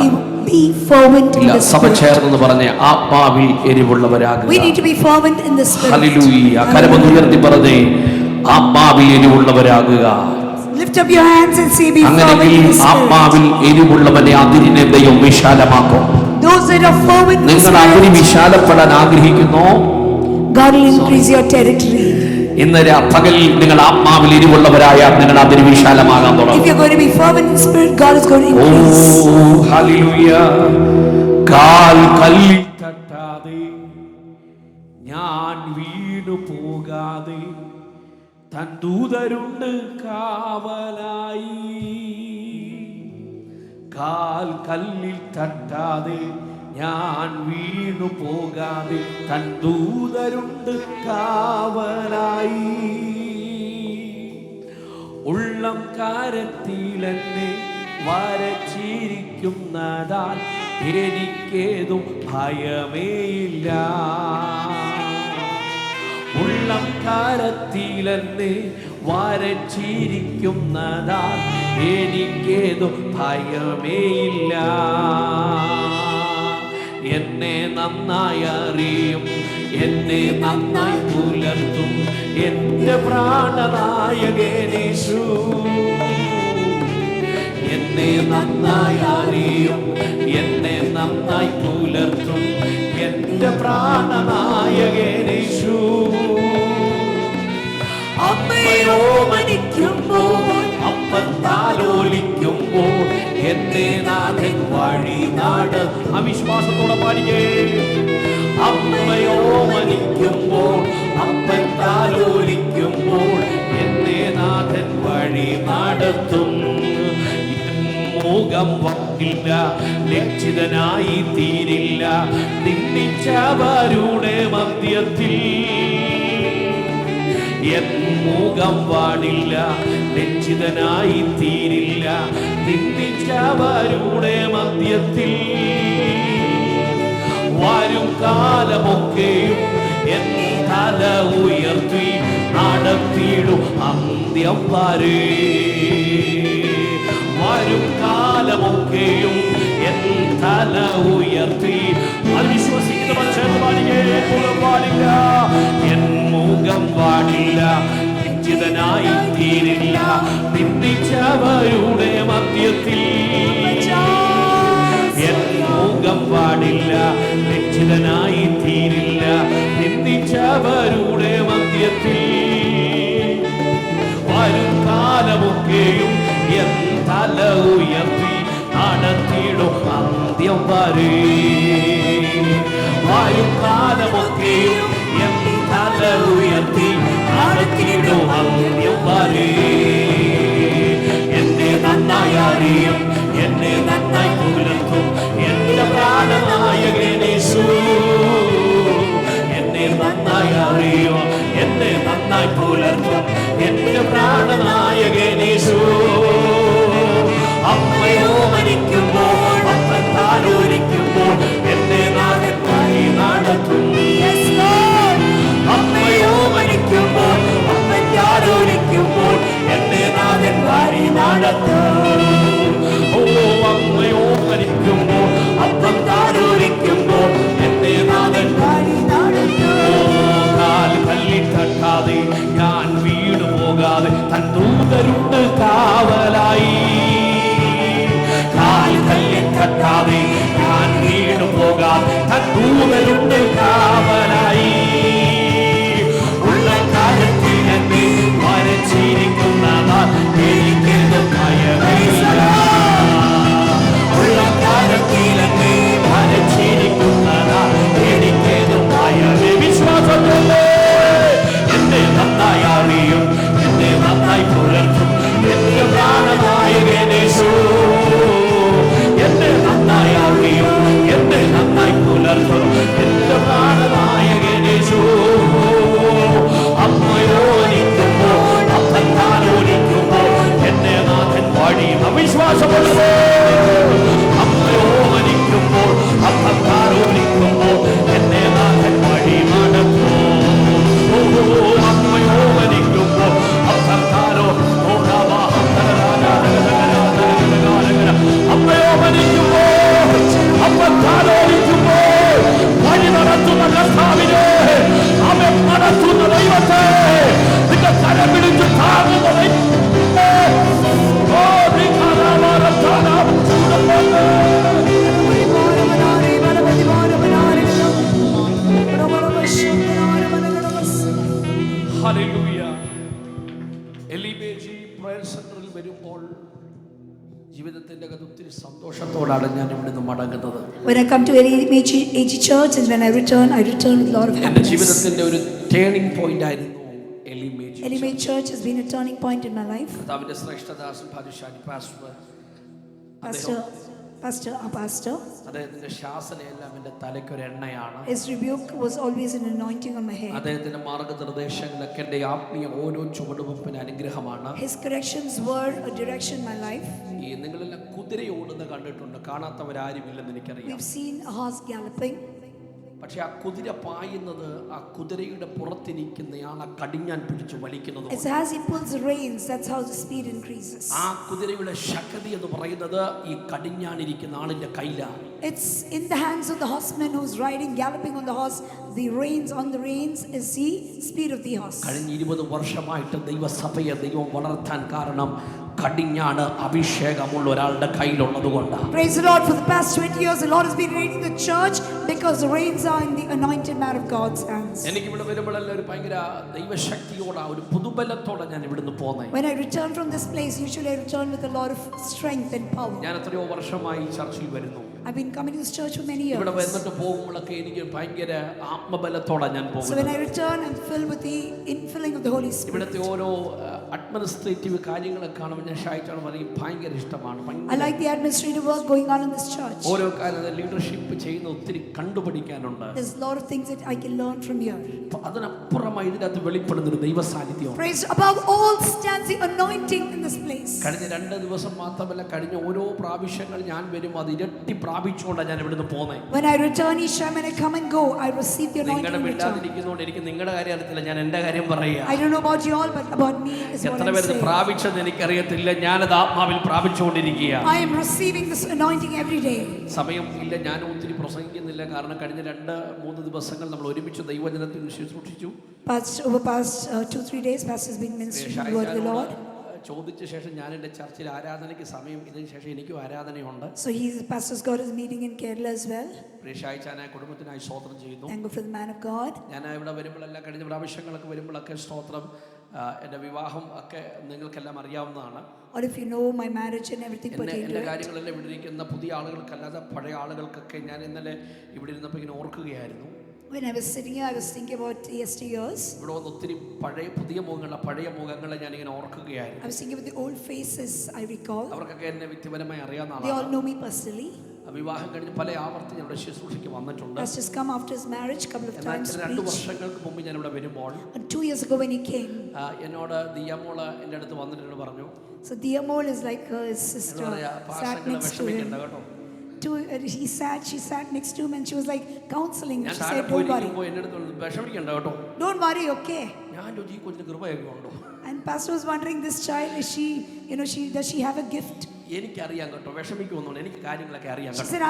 Be fervent in ഇല്ല, the സഭ spirit. ചേർന്ന് പറഞ്ഞ ആത്മാവിൽ എരിവുള്ളവരാകുക. We need to be fervent in the spirit. Hallelujah. കരമൊന്ന് ഉയർത്തി പറഞ്ഞേ, ആത്മാവിൽ എരിവുള്ളവരാകുക. Lift up your hands and say, be fervent അങ്ങനെയെങ്കിൽ in the spirit. ആത്മാവിൽ എരിവുള്ളവനെ അതിരിനെ ദൈവം വിശാലമാക്കും. Those that are fervent in the നിങ്ങൾ അതിരി spirit, വിശാലപ്പെടാൻ ആഗ്രഹിക്കുന്നു. God will increase your territory. ഇന്ന് പകൽ നിങ്ങൾ ആത്മാവിൽ എരിവുള്ളവരായാൽ നിങ്ങൾ അതിരി വിശാലമാകാൻ If തുടങ്ങും. you're going to be fervent in spirit, God is going to oh increase. Hallelujah. കാൽ കല്ലിൽ തട്ടാതെ ഞാൻ വീണു പോകാതെ തൻ ദൂതരുണ്ട് കാവലായി. കാൽ കല്ലിൽ തട്ടാതെ ഞാൻ വീണു പോകാതെ തൻ ദൂതരുണ്ട് കാവലായി. ഉള്ളം കാരത്തിലെന്നെ വരച്ചിരിക്കുന്നതാൽ എനിക്കേതും ഭയമേയില്ല. ഉള്ളം കാരത്തിലെന്നെ വരച്ചിരിക്കുന്നതാൽ എനിക്കേതും ഭയമേയില്ല. എന്നെ നന്നായി അറിയും, എന്നെ നന്നായി പുലർത്തും എന്റെ പ്രാണനായകനേശു. എന്നെ നന്നായി അറിയും, എന്നെ നന്നായി പുലർത്തും എന്റെ പ്രാണനായകനേശു. അമ്മയോ മരിക്കുമ്പോൾ അപ്പത്താലോലിക്കുമ്പോൾ എന്നെ നാഥൻ വഴി നാട്. അവിശ്വാസത്തോടെ പാടിയേ. അമ്മയോ മരിക്കുമ്പോൾ അപ്പത്താലോലിക്കുമ്പോൾ എന്നെ നാഥൻ വഴി നടത്തും. മുഖം വക്കില്ല, ലജ്ജിതനായി തീരില്ല നിന്ദിച്ചവരുടെ മധ്യത്തിൽ. എൻ മുഖം വാടില്ല, ലജ്ജിതനായി തീരില്ല നിന്ദിച്ചവരുടെ മധ്യത്തിൽ. വരും കാലമൊക്കെയും എൻ തല ഉയർത്തി നടത്തിയിടും അന്ത്യം വരെ. വരും കാലമൊക്കെയും എൻ തല ഉയർത്തി. അവിശ്വസിക്കുന്ന പക്ഷം പാടില്ല. എൻ മുഖം പാടില്ല, ലജ്ജിതനായി തീരില്ല നിന്ദിച്ചവരുടെ മധ്യത്തിൽ. എൻ മുഖം പാടില്ല, ലജ്ജിതനായി തീരില്ല നിന്ദിച്ചവരുടെ മധ്യത്തിൽ. വരും കാലമൊക്കെയും എൻ തല ഉയർത്തി നടത്തിയിടും അന്ത്യം വരെ. ആയും കാലമൊക്കെയും എൻ തല ഉയർത്തി നടത്തിയിടും അന്ത്യം വരെ. എന്നെ നന്നായി അറിയും, എന്നെ നന്നായി പുലർത്തും എന്റെ പ്രാണനായകനേശു. എന്നെ നന്നായി അറിയും, എന്നെ നന്നായി പുലർത്തും എന്റെ പ്രാണനായകനേശു. അമ്മയോ മരിക്കുമ്പോൾ അപ്പൻ താലോലിക്കുമ്പോൾ എന്നെ നാഥൻ വഴി നടത്തും. അമ്മയോ മരിക്കുമ്പോൾ അപ്പൻ താലോലിക്കുമ്പോൾ എന്നെ നാഥൻ വഴി നടത്തും. ഓ അമ്മയോ മരിക്കുമ്പോൾ അപ്പൻ താലോലിക്കുമ്പോൾ എന്നെ നാഥൻ വഴി നടത്തും. കാൽ കല്ലിൽ തട്ടാതെ ഞാൻ വീണു പോകാതെ തൻ ദൂതരുണ്ട് കാവലായി. കാൽ കല്ലിൽ തട്ടാതെ ഞാൻ വീണു പോകാതെ തൻ ദൂതരുണ്ട് കാവലായി. ഉള്ള കാലത്തിൽ എന്നെ വരച്ചിരിക്കുന്നതാൽ എനിക്കെന്തും ഭയമില്ല. ഉള്ള കാലത്തിൽ എന്നെ വരച്ചിരിക്കുന്നതാൽ എനിക്കെന്തും ഭയമില്ല. വിശ്വാസത്തോടെ എന്നെ നന്നായി അറിയും, എന്നെ നന്നായി പുലർത്തും എന്റെ പ്രാണനായകനേശു. എന്നെ നന്നായി അറിയും, എന്നെ നന്നായി പുലർത്തും എന്റെ പ്രാണനായകനേശു. അമ്മയോനിക്കുമ്പോൾ അപ്പൻ താലോലിക്കുമ്പോൾ എന്നെ നാഥൻ വഴി. അവിശ്വാസമുള്ളതോ അമ്മയോനിക്കുമ്പോൾ അപ്പൻ താലോലിക്കുമ്പോൾ എന്നെ നാഥൻ വഴി നടത്തും. അമ്മയോനിക്കുമ്പോൾ അപ്പൻ താലോ അമ്മയോ മരിക്കുമ്പോൾ അപ്പൻ താലോലിക്കുമ്പോൾ വഴി നടത്തുന്ന കർത്താവിനെ, അവൻ നടത്തുന്ന ദൈവത്തെ നിന്റെ കരം പിടിച്ച് താങ്ങുന്ന ദൈവത്തെ. ഓ ഹല്ലേലൂയ. എലിബേജി പ്രയർ സെന്ററിൽ വരുമ്പോൾ ജീവിതത്തിന്റെ അകത്ത് ഒത്തിരി സന്തോഷത്തോടാണ് ഞാൻ ഇവിടുന്ന് മടങ്ങുന്നത്. When I come to AG Church and when I return with a lot of എന്റെ happiness. ജീവിതത്തിന്റെ ഒരു ടേണിംഗ് പോയിന്റ് ആയിരുന്നു എലിമേജി. Elimate Church has been a turning point in my life. കർത്താവിന്റെ ശ്രേഷ്ഠദാസൻ ഭാഗ്യശാലി Pastor, അദ്ദേഹത്തിന്റെ ശാസനയെല്ലാം എന്റെ തലയ്ക്ക് ഒരു എണ്ണയാണ്. his rebuke was always an anointing on my head. അദ്ദേഹത്തിന്റെ മാർഗനിർദ്ദേശങ്ങളൊക്കെ എന്റെ ആത്മീയ ഓരോ ചുവടുവെപ്പിന് അനുഗ്രഹമാണ്. His corrections were a direction in my life. ഈ നിങ്ങളെല്ലാം കുതിര ഓടുന്ന കണ്ടിട്ടുണ്ട്, കാണാത്തവരാരുമില്ലെന്ന് എനിക്കറിയാം. We've seen a horse galloping. പക്ഷെ ആ കുതിര പായുന്നത് ആ കുതിരയുടെ പുറത്തിരിക്കുന്നയാൾ ആ കടിഞ്ഞാൻ പിടിച്ചു വലിക്കുന്നത്. It's as he pulls the reins, that's how the speed increases. ആ കുതിരയുടെ ശക്തി എന്ന് പറയുന്നത് ഈ കടിഞ്ഞാനിരിക്കുന്ന ആളിന്റെ കയ്യിലാണ്. It's in the hands of the horseman who's riding, galloping on the horse. The reins is the speed of the horse. കഴിഞ്ഞ 20 വർഷമായിട്ട് ദൈവസഭയെ ദൈവം വളർത്താൻ കാരണം കടിഞ്ഞാണ് അഭിഷേകമുള്ള ഒരാളുടെ കയ്യിലുള്ളത് കൊണ്ടാണ്. Praise the Lord. For the past 20 years the Lord has been leading the church because the reins are in the anointed man of God's hands. എനിക്ക് ഇവിടെ വരുമ്പോഴെല്ലാം ഒരു ഭയങ്കര ദൈവശക്തിയോടെ ഒരു പുതുബലത്തോടെ ഞാൻ ഇവിടുന്ന് പോകുന്നത്. When I return from this place, usually I return with a lot of strength and power. ഞാൻ എത്രയോ വർഷമായി ചർച്ചിൽ വരുന്നു. I've been coming to this church for many ഇവിടെ years. വന്നിട്ട് പോകുമ്പോഴൊക്കെ എനിക്ക് ഭയങ്കര ആത്മബലത്തോടെ ഞാൻ So when പോകുന്നത്. I return, I'm filled with the infilling of the Holy Spirit. ഇവിടുത്തെ ഓരോ അഡ്മിനിസ്ട്രേറ്റീവ് കാര്യങ്ങളൊക്കെ കാണുമ്പോൾ ഞാൻ ഷായിച്ചാണ് പറയും ഭയങ്കര ഇഷ്ടമാണ്. I like the administrative work going on in this church. ഓരോ കാര്യം ലീഡർഷിപ്പ് ചെയ്യുന്ന ഒത്തിരി കണ്ടുപഠിക്കാനുണ്ട്. There's a lot of things that I can learn from here. അതിനപ്പുറമായി ഇതിനകത്ത് വെളിപ്പെടുന്ന ഒരു ദൈവ സാന്നിധ്യം. Praise above all stands the anointing in this place. കഴിഞ്ഞ 2 ദിവസം മാത്രമല്ല, കഴിഞ്ഞ ഓരോ പ്രാവശ്യങ്ങൾ ഞാൻ വരും അത് ഇരട്ടി പ്രാപിച്ചുകൊണ്ടാണ് ഞാൻ ഇവിടുന്ന് പോകുന്നത്. When I return each time when I come and go, I receive the anointing നിങ്ങളുടെ in return. മിണ്ടാതിരിക്കുന്നതുകൊണ്ട് എനിക്ക് നിങ്ങളുടെ കാര്യം അറിയത്തില്ല, ഞാൻ എൻ്റെ കാര്യം പറയാ. I don't know about you all, but about me is what എത്ര I'm പേര് saying. പ്രാപിച്ചെന്ന് എനിക്കറിയത്തില്ല, ഞാനത് ആത്മാവിൽ പ്രാപിച്ചുകൊണ്ടിരിക്കുക. I am receiving this anointing every day. സമയം ഇല്ല, ഞാൻ ഒത്തിരി പ്രസംഗിക്കുന്നില്ല, കാരണം കഴിഞ്ഞ 2-3 ദിവസങ്ങൾ നമ്മൾ ഒരുമിച്ച് ദൈവജനത്തിൽ ശുശ്രൂഷിച്ചു. Over past 2-3 days, Pastor has been ministering the word of the Lord. ചോദിച്ച ശേഷം ഞാൻ എൻ്റെ ചർച്ചിൽ ആരാധനയ്ക്ക് സമയം, ഇതിന് ശേഷം എനിക്കും ആരാധനയുണ്ട്. So Pastor's got his meeting in Kerala as well. പ്രിയശായിച്ചാനായ കുടുംബത്തിനായി സ്തോത്രം ചെയ്യുന്നു. Thank God for the man of God. ഞാൻ ഇവിടെ വരുമ്പോഴെല്ലാം കഴിഞ്ഞ പ്രാവശ്യങ്ങളൊക്കെ വരുമ്പോഴൊക്കെ സ്തോത്രം, എൻ്റെ വിവാഹം ഒക്കെ നിങ്ങൾക്കെല്ലാം അറിയാവുന്നതാണ്. Or if you know my marriage and everything pertaining എൻ്റെ to it. കാര്യങ്ങളെല്ലാം ഇവിടെ ഇരിക്കുന്ന പുതിയ ആളുകൾക്കല്ലാതെ പഴയ ആളുകൾക്കൊക്കെ ഞാൻ ഇന്നലെ ഇവിടെ ഇരുന്നപ്പോൾ ഇങ്ങനെ ഓർക്കുകയായിരുന്നു. When I was sitting here, I was thinking about yesteryears. ഇവിടെ വന്ന് ഒത്തിരി പഴയ മുഖങ്ങളെ ഞാൻ ഇങ്ങനെ ഓർക്കുകയായിരുന്നു. I was thinking about the old faces I recall. അവർക്കൊക്കെ എന്നെ വ്യക്തിപരമായി അറിയാവുന്ന They all ആളാണ്. know me personally. വിവാഹം കഴിഞ്ഞ് പല ആവർത്തി ഞങ്ങളുടെ ശുശ്രൂഷയ്ക്ക് വന്നിട്ടുണ്ട്. Has just come after his marriage couple of എന്നാൽ times. 2 വർഷങ്ങൾക്ക് മുമ്പ് ഞാൻ ഇവിടെ വരുമ്പോൾ And 2 years ago when he came, എന്നോട് ദിയമോള് എൻ്റെ അടുത്ത് വന്നിട്ട് എന്നോട് പറഞ്ഞു, so Diamol is like his sister, പറയാ sat പാസ്റ്റങ്ങളെ next to വിഷമിക്കണ്ട him. കേട്ടോ. She sat next to him and she was like counseling. ഞാൻ She താഴെ said, don't worry, പോയിരിക്കുമ്പോൾ എൻ്റെ അടുത്ത് വിഷമിക്കണ്ട കേട്ടോ. don't worry, okay. ഞാൻ ചോദിച്ചു, ഈ കൊച്ചിന് കൃപയൊക്കെ ഉണ്ടോ? And pastor was wondering, this child, is she, does she have a gift? എനിക്കറിയാം കേട്ടോ, വിഷമിക്കുമെന്നുണ്ട്, എനിക്ക് കാര്യങ്ങളൊക്കെ അറിയാം She കേട്ടോ. said,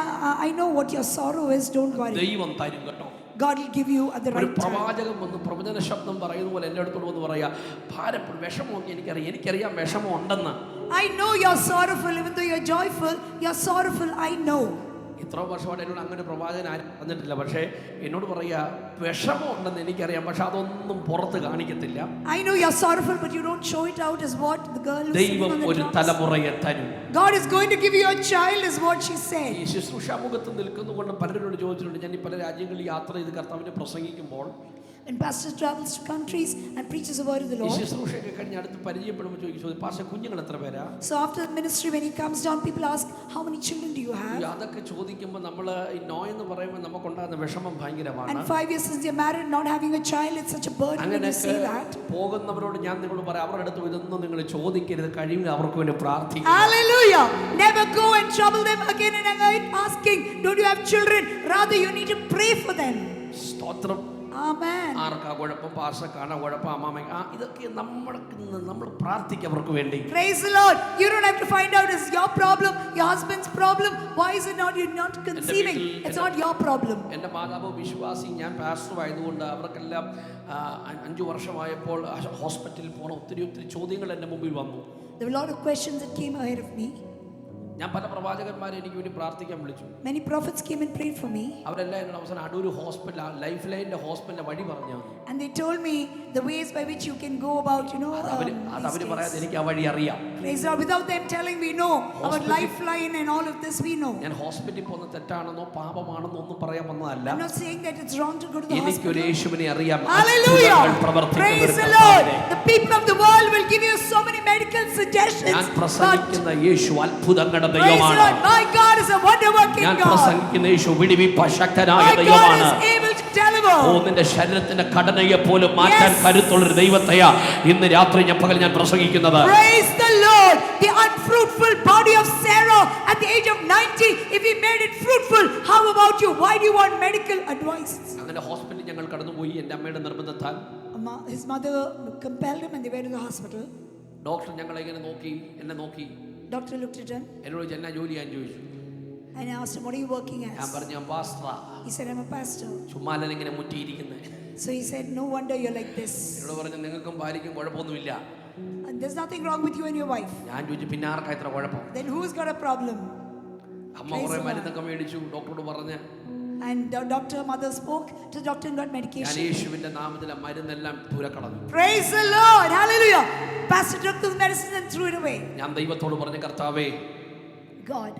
I know what your sorrow is, don't worry. ദൈവം തരും കേട്ടോ. God will give you at the ഒരു right time. പ്രവാചകൻ വന്ന് പ്രവചന ശബ്ദം പറയുന്ന പോലെ എൻ്റെ അടുത്തോട് വന്ന് പറയാ, ഭാരപ്പെടും, വിഷമമൊക്കെ എനിക്കറിയാം വിഷമം ഉണ്ടെന്ന്. I know you're sorrowful, even though you're joyful, you're sorrowful, I know. ഇത്ര വർഷമായിട്ട് എന്നോട് അങ്ങനെ പ്രവാചകൻ ആരും പറഞ്ഞിട്ടില്ല. പക്ഷേ എന്നോട് പറയാ, വിഷമം ഉണ്ടെന്ന് എനിക്കറിയാം, പക്ഷെ അതൊന്നും പുറത്ത് കാണിക്കത്തില്ല. I know you're sorrowful, but you don't show it out, is what the girl who's sitting ദൈവം on the ഒരു cross. തലമുറയെ തരും. God is going to give you a child, is what she said. ഈ ശുശ്രൂഷാമുഖത്ത് നിൽക്കുന്നുകൊണ്ട് പലരോട് ചോദിച്ചിട്ടുണ്ട്. ഞാൻ ഈ പല രാജ്യങ്ങളിൽ യാത്ര ചെയ്ത് കർത്താവിനെ പ്രസംഗിക്കുമ്പോൾ When pastor travels to countries and preaches the word of the ഈ Lord, ശുശ്രൂഷയൊക്കെ കഴിഞ്ഞ് അടുത്ത് പരിചയപ്പെടുമ്പോൾ ചോദിച്ചു, പാസ്റ്റർ കുഞ്ഞുങ്ങൾ എത്ര പേരാ? so after the ministry, when he comes down, people ask, how many children do you have? അതൊക്കെ ചോദിക്കുമ്പോൾ നമ്മൾ ഈ നോ എന്ന് പറയുമ്പോൾ നമുക്കുണ്ടാകുന്ന വിഷമം ഭയങ്കരമാണ്. And 5 years since you're married, not having a child, it's such a burden when you say that. പോകുന്നവരോട് ഞാൻ നിങ്ങളോട് പറയാം, അവരുടെ അടുത്ത് ഇതൊന്നും നിങ്ങൾ ചോദിക്കരുത്, കഴിയുമെങ്കിൽ അവർക്ക് വേണ്ടി പ്രാർത്ഥിക്കുക. Hallelujah! Never go and trouble them again and again asking, don't you have children? Rather, you need to pray for them. സ്തോത്രം. Amen. ആർക്കാ കുഴപ്പം? പാർസക്കാണോ കുഴപ്പം? അമ്മാമയ്ക്ക് ഇതൊക്കെ നമ്മൾ പ്രാർത്ഥിക്കുക അവർക്ക് വേണ്ടി. Praise the Lord. You don't have to find out, is your problem your husband's problem? Why is it not you're not conceiving? It's not your problem. എൻ്റെ മാതാവ് വിശ്വാസി, ഞാൻ പാസ്റ്റർ ആയതുകൊണ്ട് അവർക്കെല്ലാം 5 വർഷമായപ്പോൾ ഹോസ്പിറ്റലിൽ പോകണം. ഒത്തിരി ചോദ്യങ്ങൾ എൻ്റെ മുമ്പിൽ വന്നു. There were a lot of questions that came ahead of me. ഞാൻ പല പ്രവാചകന്മാരെ എനിക്ക് വേണ്ടി പ്രാർത്ഥിക്കാൻ വിളിച്ചു. Many prophets came and prayed for me. അവരെല്ലാം എന്നോട് അവസാനം അടൂർ ഹോസ്പിറ്റൽ, ലൈഫ് ലൈനിന്റെ ഹോസ്പിറ്റലിന്റെ വഴി പറഞ്ഞു. And they told me the ways by which you can go about, അവര് പറയാതെ എനിക്ക് ആ വഴി അറിയാം. Praise God. Without them telling me, no, about lifeline and all of this we know. ഞാൻ ഹോസ്പിറ്റലിൽ പോകുന്ന തെറ്റാണെന്നോ പാപമാണെന്നോ ഒന്നും പറയാൻ വന്നതല്ല. I'm not saying that it's wrong to go to the എനിക്കൊരു hospital. യേശുവിനെ അറിയാം. Hallelujah. പ്രവർത്തിക്കുന്ന Praise ഒരു the Lord. കർത്താവിനെ. The people of the world will give you so many medical suggestions. ഞാൻ But പ്രസംഗിക്കുന്ന യേശു അത്ഭുതങ്ങളുടെ praise the ദൈവമാണ്. Lord. My God is a wonder working ഞാൻ God. പ്രസംഗിക്കുന്ന യേശു വിടുവിപ്പ ശക്തനായ My God ദൈവമാണ്. is able to deliver. നിന്റെ ശരീരത്തിന്റെ ഘടനയെ പോലും മാറ്റാൻ കരുത്തുള്ളൊരു ദൈവത്തെയാ ഇന്ന് രാത്രി ഞാൻ പ്രസംഗിക്കുന്നത്. Praise the Lord. The unfruitful body of Sarah at the age of 90, if he made it fruitful, how about you? Why do you want medical advice? അങ്ങനെ ഹോസ്പിറ്റലിൽ ഞങ്ങൾ കടന്നുപോയി. എൻ്റെ അമ്മയുടെ നിർബന്ധത്താൽ His mother compelled him and they went to the hospital. Doctor ഞങ്ങളെ ഇങ്ങനെ എന്നെ നോക്കി. Doctor looked at him എന്നോട് എന്നാ ജോലി ഞാൻ ചോദിച്ചു. and asked him, what are you working ഞാൻ as? പറഞ്ഞു, ഞാൻ പാസ്റ്ററാ. He said, I'm a pastor. ചുമ്മാല ഇങ്ങനെ മുറ്റിയിരിക്കുന്നത്. So he said, no wonder you're like this. എന്നോട് പറഞ്ഞു, നിങ്ങൾക്കും ഭാര്യയ്ക്കും കുഴപ്പമൊന്നുമില്ല. And there's nothing wrong with you and your wife. ഞാൻ ചോദിച്ചു, പിന്നെ ആർക്കാ ഇത്ര കുഴപ്പം? Then who's got a problem? അമ്മ കുറെ മരുന്നൊക്കെ മേടിച്ചു. ഡോക്ടറോട് പറഞ്ഞ് And the mother spoke to the doctor and got ഞാൻ medication. യേശുവിന്റെ നാമത്തിലെ മരുന്നെല്ലാം ദൂരെ കളഞ്ഞു. Praise the Lord. Hallelujah. Pastor took those medicines and threw it away. ഞാൻ ദൈവത്തോട് പറഞ്ഞു, കർത്താവേ, God.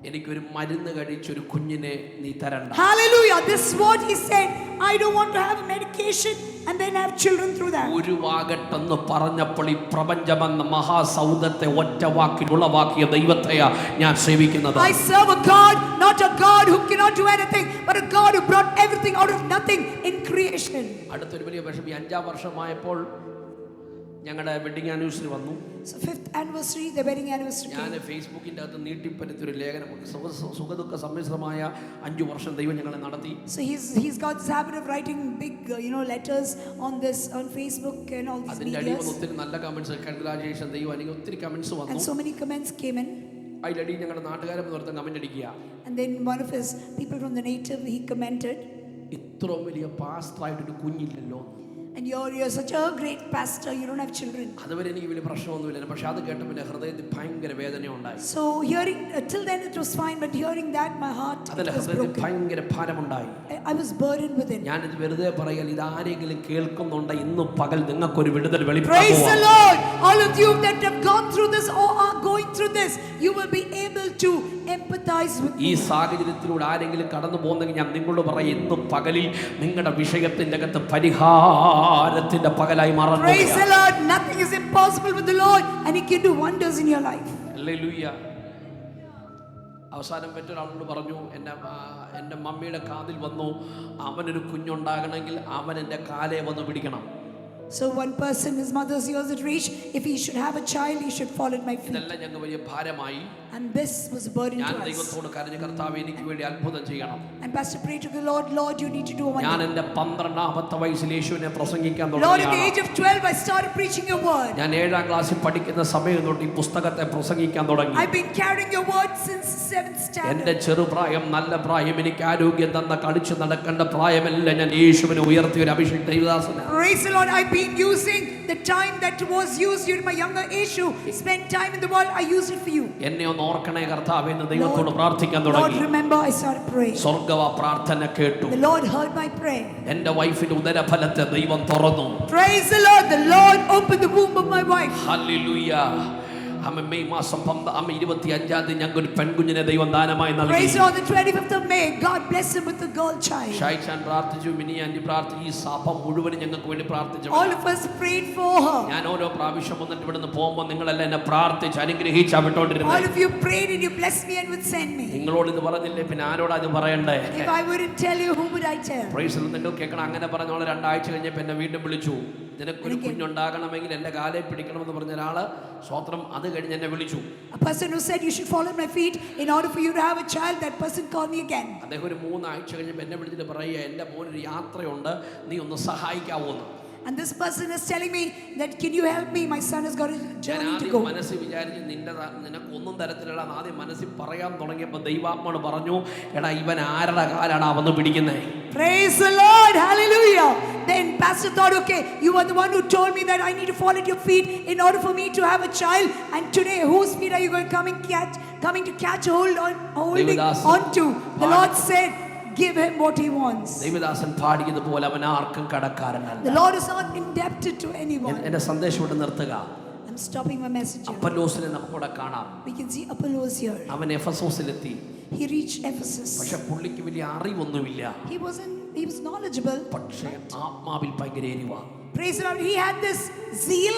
എനിക്കൊരു മരുന്ന് കഴിച്ചൊരു കുഞ്ഞിനെ നീ തരണ്ട. Hallelujah. This is what he said. I don't want to have a medication and then have children through that. ഉരുവാകട്ടെന്ന് പറഞ്ഞപ്പോൾ ഈ പ്രപഞ്ചമെന്ന മഹാസൗധത്തെ ഒറ്റ വാക്കിൽ ഉളവാക്കിയ ദൈവത്തെയാ ഞാൻ സേവിക്കുന്നത്. I serve a God, not a God who cannot do anything, but a God who brought everything out of nothing in creation. അടുത്തൊരു വലിയ വിഷമം. 5-ാം വർഷമായപ്പോൾ ഞങ്ങളുടെ wedding anniversary വന്നു. So 5th anniversary, the wedding anniversary. ഞാൻ ഫേസ്ബുക്കിൻ്റെ അകത്ത് നീട്ടിപ്പറ്റുത്തൊരു ലേഖനം, സുഖദുഃഖ സമ്മിശ്രമായ 5 വർഷം ദൈവം ഞങ്ങളെ നടത്തി. So he's got this habit of writing big letters on Facebook and all these അതിൻ്റെ അടിയിൽ medias. ഒത്തിരി നല്ല കമന്റ്സ്, കൺഗ്രാജുലേഷൻ ദൈവം, അല്ലെങ്കിൽ ഒത്തിരി കമന്റ്സ് And വന്നു. so many comments came in. അതിലടി ഞങ്ങളുടെ നാട്ടുകാരെ നിർത്താൻ കമന്റ് അടിക്കുക. And then one of his people from the native, he commented, ഇത്രയും വലിയ പാസ്റ്ററായിട്ടൊരു കുഞ്ഞില്ലല്ലോ. and you're such a great pastor, you don't have children. അതുവരെ എനിക്ക് വലിയ പ്രശ്നമൊന്നുമില്ല. പക്ഷെ അത് കേട്ടപ്പോൾ എൻ്റെ ഹൃദയത്തിൽ ഭയങ്കര വേദന ഉണ്ടായി. So hearing till then it was fine, but hearing that my heart അതിൻ്റെ was ഹൃദയത്തിൽ broken. ഭയങ്കര ഭാരമുണ്ടായി. I was burdened within. ഞാനിത് വെറുതെ പറയാൻ, ഇത് ആരെങ്കിലും കേൾക്കുന്നുണ്ട് ഇന്ന് പകൽ നിങ്ങൾക്കൊരു വിടുതൽ Praise the വെളിപ്പെടുത്തുക. Lord. All of you that have gone through this or are are going through this, you will be able to empathize with ഈ me. സാഹചര്യത്തിലൂടെ ആരെങ്കിലും കടന്നു പോകുന്നെങ്കിൽ ഞാൻ നിങ്ങളോട് പറയാം, ഇന്നും പകലിൽ നിങ്ങളുടെ വിഷയത്തിന്റെ അകത്ത് പരിഹാരത്തിന്റെ പകലായി Praise the മാറുന്നു. Lord. Nothing is impossible with the Lord, and He can do wonders in your life. Hallelujah. അവസാനം മറ്റൊരാളോട് പറഞ്ഞു, എൻ്റെ മമ്മിയുടെ കാതിൽ വന്നു, അവനൊരു കുഞ്ഞുണ്ടാകണമെങ്കിൽ അവൻ എൻ്റെ കാലേ വന്ന് പിടിക്കണം. So one person, his mother's ears had reached, if he should have a child, he should fall at my feet. ഇതെല്ലാം ഞങ്ങൾക്ക് വലിയ ഭാരമായി. And this was a burden ഞാൻ to us. ദൈവത്തോട് കരഞ്ഞു, കർത്താവേ എനിക്ക് വേണ്ടി അത്ഭുതം ചെയ്യണം. And Pastor prayed to the Lord, Lord, you need to do a ഞാൻ wonder. എൻ്റെ 12-ാമത്തെ വയസ്സിൽ യേശുവിനെ പ്രസംഗിക്കാൻ Lord, at the തുടങ്ങിയാണ്. age of 12, I started preaching your word. ഞാൻ 7ാം ക്ലാസ്സിൽ പഠിക്കുന്ന സമയം തൊട്ട് ഈ പുസ്തകത്തെ പ്രസംഗിക്കാൻ തുടങ്ങി. I've been carrying your word since 7th എൻ്റെ standard. ചെറുപ്രായം, നല്ല പ്രായം, എനിക്ക് ആരോഗ്യം തന്ന കളിച്ചു നടക്കേണ്ട പ്രായമെല്ലാം ഞാൻ യേശുവിനെ ഉയർത്തിയ ഒരു Abhishek ദൈവദാസനാണ്. Praise the Lord. I've been using the time that was used during my younger age to spend time in the world. I used it for you. എന്നെ ഒന്ന് ഓർക്കണേ കർത്താവേ എന്ന് ദൈവത്തോട് പ്രാർത്ഥിക്കാൻ Lord, തുടങ്ങി. remember, I started praying. സ്വർഗ്ഗ പ്രാർത്ഥന കേട്ടു. The Lord heard my prayer. എൻ്റെ വൈഫിന്റെ ഉദരഫലത്തെ ദൈവം തുറന്നു. Praise the Lord. The Lord opened the womb of my wife. Hallelujah. May മാസം 25-ാം തീയതി ഞങ്ങൾക്ക് ഒരു പെൺകുഞ്ഞിനെ ദൈവം ദാനമായി നൽകി. Praise the Lord. The 25th of May, God blessed him with a girl child. ഷൈച്ചാൻ പ്രാർത്ഥിച്ചു, മിനി ആന്റി പ്രാർത്ഥിച്ചു, ഈ സഭ മുഴുവനും ഞങ്ങൾക്ക് വേണ്ടി പ്രാർത്ഥിച്ചു. All of us prayed for her. ഞാൻ ഓരോ പ്രാവശ്യം വന്നിട്ട് ഇവിടുന്ന് പോകുമ്പോൾ നിങ്ങളെല്ലാം എന്നെ പ്രാർത്ഥിച്ച് അനുഗ്രഹിച്ചാ All വിട്ടോണ്ടിരുന്നത്. of you prayed and you blessed me and would send me. നിങ്ങളോട് ഇത് പറഞ്ഞില്ലേ പിന്നെ ആരോടാ ഇത് പറയണ്ടേ? If I wouldn't tell you, who would I tell? Price നിങ്ങൾ കേൾക്കണം. അങ്ങനെ പറഞ്ഞോളെ 2 ആഴ്ച കഴിഞ്ഞപ്പോൾ എന്നെ വീണ്ടും വിളിച്ചു. നിനക്കൊരു കുഞ്ഞുണ്ടാകണമെങ്കിൽ എൻ്റെ കാലെ പിടിക്കണമെന്ന് പറഞ്ഞ ഒരാള് സ്വത്രം അത് കഴിഞ്ഞ് എന്നെ വിളിച്ചു. A person who said you should fall at my feet in order for you to have a child, that person called me again. അദ്ദേഹം ഒരു 3 ആഴ്ച കഴിഞ്ഞപ്പോൾ എന്നെ വിളിച്ചിട്ട് പറയുക, എൻ്റെ മോനൊരു യാത്രയുണ്ട്, നീ ഒന്ന് സഹായിക്കാവോന്ന്. And this person is telling me that, can you help me? My son has got a ഞാൻ journey to ആദ്യം go. മനസ്സിൽ വിചാരിച്ച് നിനക്കൊന്നും തരത്തിലുള്ള ആദ്യം മനസ്സിൽ പറയാൻ തുടങ്ങിയപ്പോൾ ദൈവാത്മാവ് പറഞ്ഞു, എടാ ഇവൻ ആരുടെ കാലാണ് വന്ന് പിടിക്കുന്നേ. Praise the Lord. Hallelujah. Then pastor thought, okay, you are the one who told me that I need to fall at your feet in order for me to have a child. And today, whose feet are you going coming to catch hold on, holding on to? The Lord said, give him what he wants. ദൈവദാസൻ പാടിയതുപോലെ അവൻ ആർക്കും കടക്കാരനല്ല. The Lord is not indebted to anyone. എന്റെ സന്ദേശം ഇവിടെ നിർത്തുക. I'm stopping my message here. അപ്പൊല്ലോസിനെ നമുക്കിവിടെ കാണാം. We can see Apollos here. അവൻ എഫെസോസിലെത്തി. He reached Ephesus. പക്ഷെ പുള്ളിക്ക് വലിയ അറിവൊന്നുമില്ല. He was knowledgeable. പക്ഷേ ആത്മാവിൽ ഭയങ്കര എരിവാ. Praise the Lord. He had this zeal,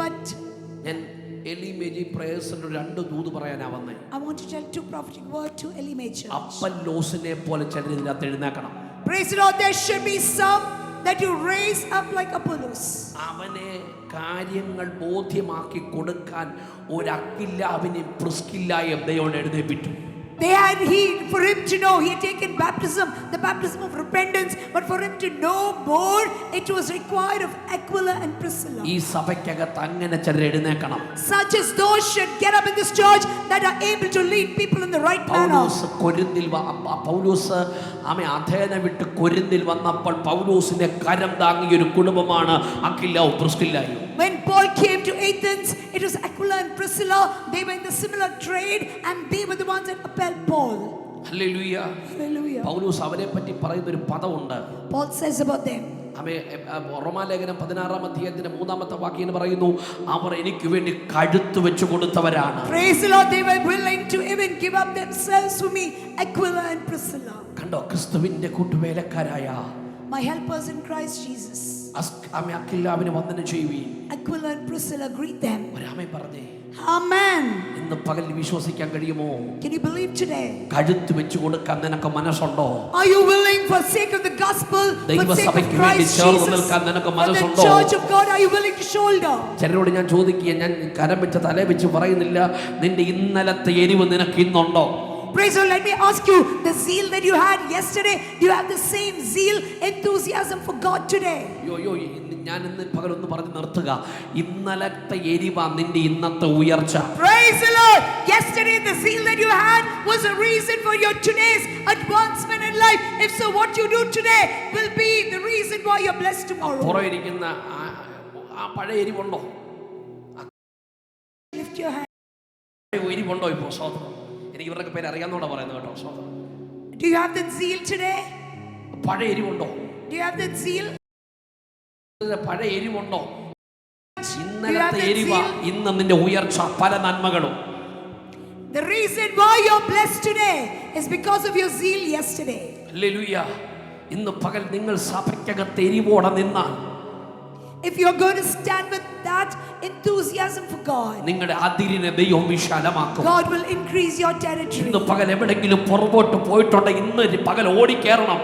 but ഞാൻ എലിമേജി പ്രേയേഴ്സിന്റെ 2 ദൂത് പറയാനാ വന്നേ. I want to tell 2 prophetic word to Elimelech. അപ്പൊല്ലോസിനെ പോലെ ചിലർ ഇതിനകത്ത് എഴുന്നേക്കണം. Praise the Lord. There should be some that you raise up like Apollos. അവനെ കാര്യങ്ങൾ ബോധ്യമാക്കി കൊടുക്കാൻ ഒരു അക്കില്ലാവിനെയും പ്രിസ്കില്ലായും ദൈവം എഴുന്നേൽപ്പിച്ചു. They had for him to know, he had taken baptism, the baptism of repentance, but for him to know more, it was required of Aquila and Priscilla. ഈ സഭയ്ക്കകത്ത് അങ്ങനെ ചിലർ എഴുന്നേക്കണം. Such as those should get up in this church that are able to lead people in the right manner. Paulose Athena വിട്ട് കൊരിന്തിൽ വന്നപ്പോൾ പൗലോസിനെ കരം താങ്ങിയ ഒരു കുടുംബമാണ് അക്വിലാവും പ്രിസ്കില്ലായും. When Paul came to Athens, it was Aquila and Priscilla. They were in the similar trade, and they were the ones that upheld Paul. Hallelujah. Hallelujah. പൗലോസ് അവരെ പറ്റി പറയുന്ന ഒരു പദമുണ്ട്. Paul says about them. റോമാലേഖനം 16-ാം അധ്യായത്തിന്റെ 3-ാമത്തെ വാക്യം പറയുന്നു, അവർ എനിക്ക് വേണ്ടി കഴുത്ത് വെച്ച് കൊടുത്തവരാണ്. Praise the Lord. They were willing to even give up themselves for me, Aquila and Priscilla. കണ്ടോ, ക്രിസ്തുവിന്റെ കൂട്ടുവേലക്കാരായ My helpers in Christ Jesus. അക്കില്ലാവിനെ വന്ദനം ചെയ്യുവീൻ. Aquila and Priscilla, greet them. ഒരാമേ പറഞ്ഞേ. Amen. ഇന്ന് പകൽ വിശ്വസിക്കാൻ കഴിയുമോ? Can you believe today? കഴുത്ത് വെച്ച് കൊടുക്കാൻ നിനക്ക് മനസ്സുണ്ടോ? Are you willing for sake of the gospel, for sake of Christ Jesus, for the church of God, are you willing to shoulder? ചിലരോട് ഞാൻ ചോദിക്കുക, ഞാൻ കരം വെച്ച് തലേ വെച്ച് പറയുന്നില്ല, നിന്റെ ഇന്നലത്തെ എരിവ് നിനക്ക് ഇന്നുണ്ടോ? Praise the Lord. Let me ask you, the zeal that you had yesterday, do you have the same zeal, enthusiasm for God today? ഞാൻ ഇന്ന് പകലൊന്ന് പറഞ്ഞ് നിർത്തുക. ഇന്നലത്തെ എരിവാ നിന്റെ ഇന്നത്തെ ഉയർച്ച. Praise the Lord. Yesterday the zeal that you had was a reason for your today's advancement in life. If so, what you do today will be the reason why you're blessed tomorrow. പുറയിരിക്കുന്ന ആ പഴയ എരിവുണ്ടോ? Lift your hand. എരിവുണ്ടോ ഇപ്പോൾ? സ്വതന്ത്രം. എനിക്ക് ഇവരുടെ പേര് അറിയാവുന്നോണ്ടാ പറയുന്നത് കേട്ടോ. സ്വതന്ത്രം. Do you have that zeal today? പഴയ എരിവുണ്ടോ? Do you have that zeal? പഴയ എരിവുണ്ടോ? Do you have ഇന്നലത്തെ that എരിവ zeal? ഇന്ന് നിന്റെ ഉയർച്ച, പല നന്മകളും. The reason why you're blessed today is because of your zeal yesterday. Hallelujah. ഇന്ന് പകൽ നിങ്ങൾ സഭയ്ക്കകത്ത് എരിവോടെ നിന്നാൽ, If you're going to stand with that enthusiasm for God, നിങ്ങളുടെ അതിരിനെ ദൈവം വിശാലമാക്കും. God will increase your territory. ഇന്ന് പകൽ എവിടെങ്കിലും പുറകോട്ട് പോയിട്ടുണ്ടെങ്കിൽ ഇന്ന് പകൽ ഓടിക്കേറണം.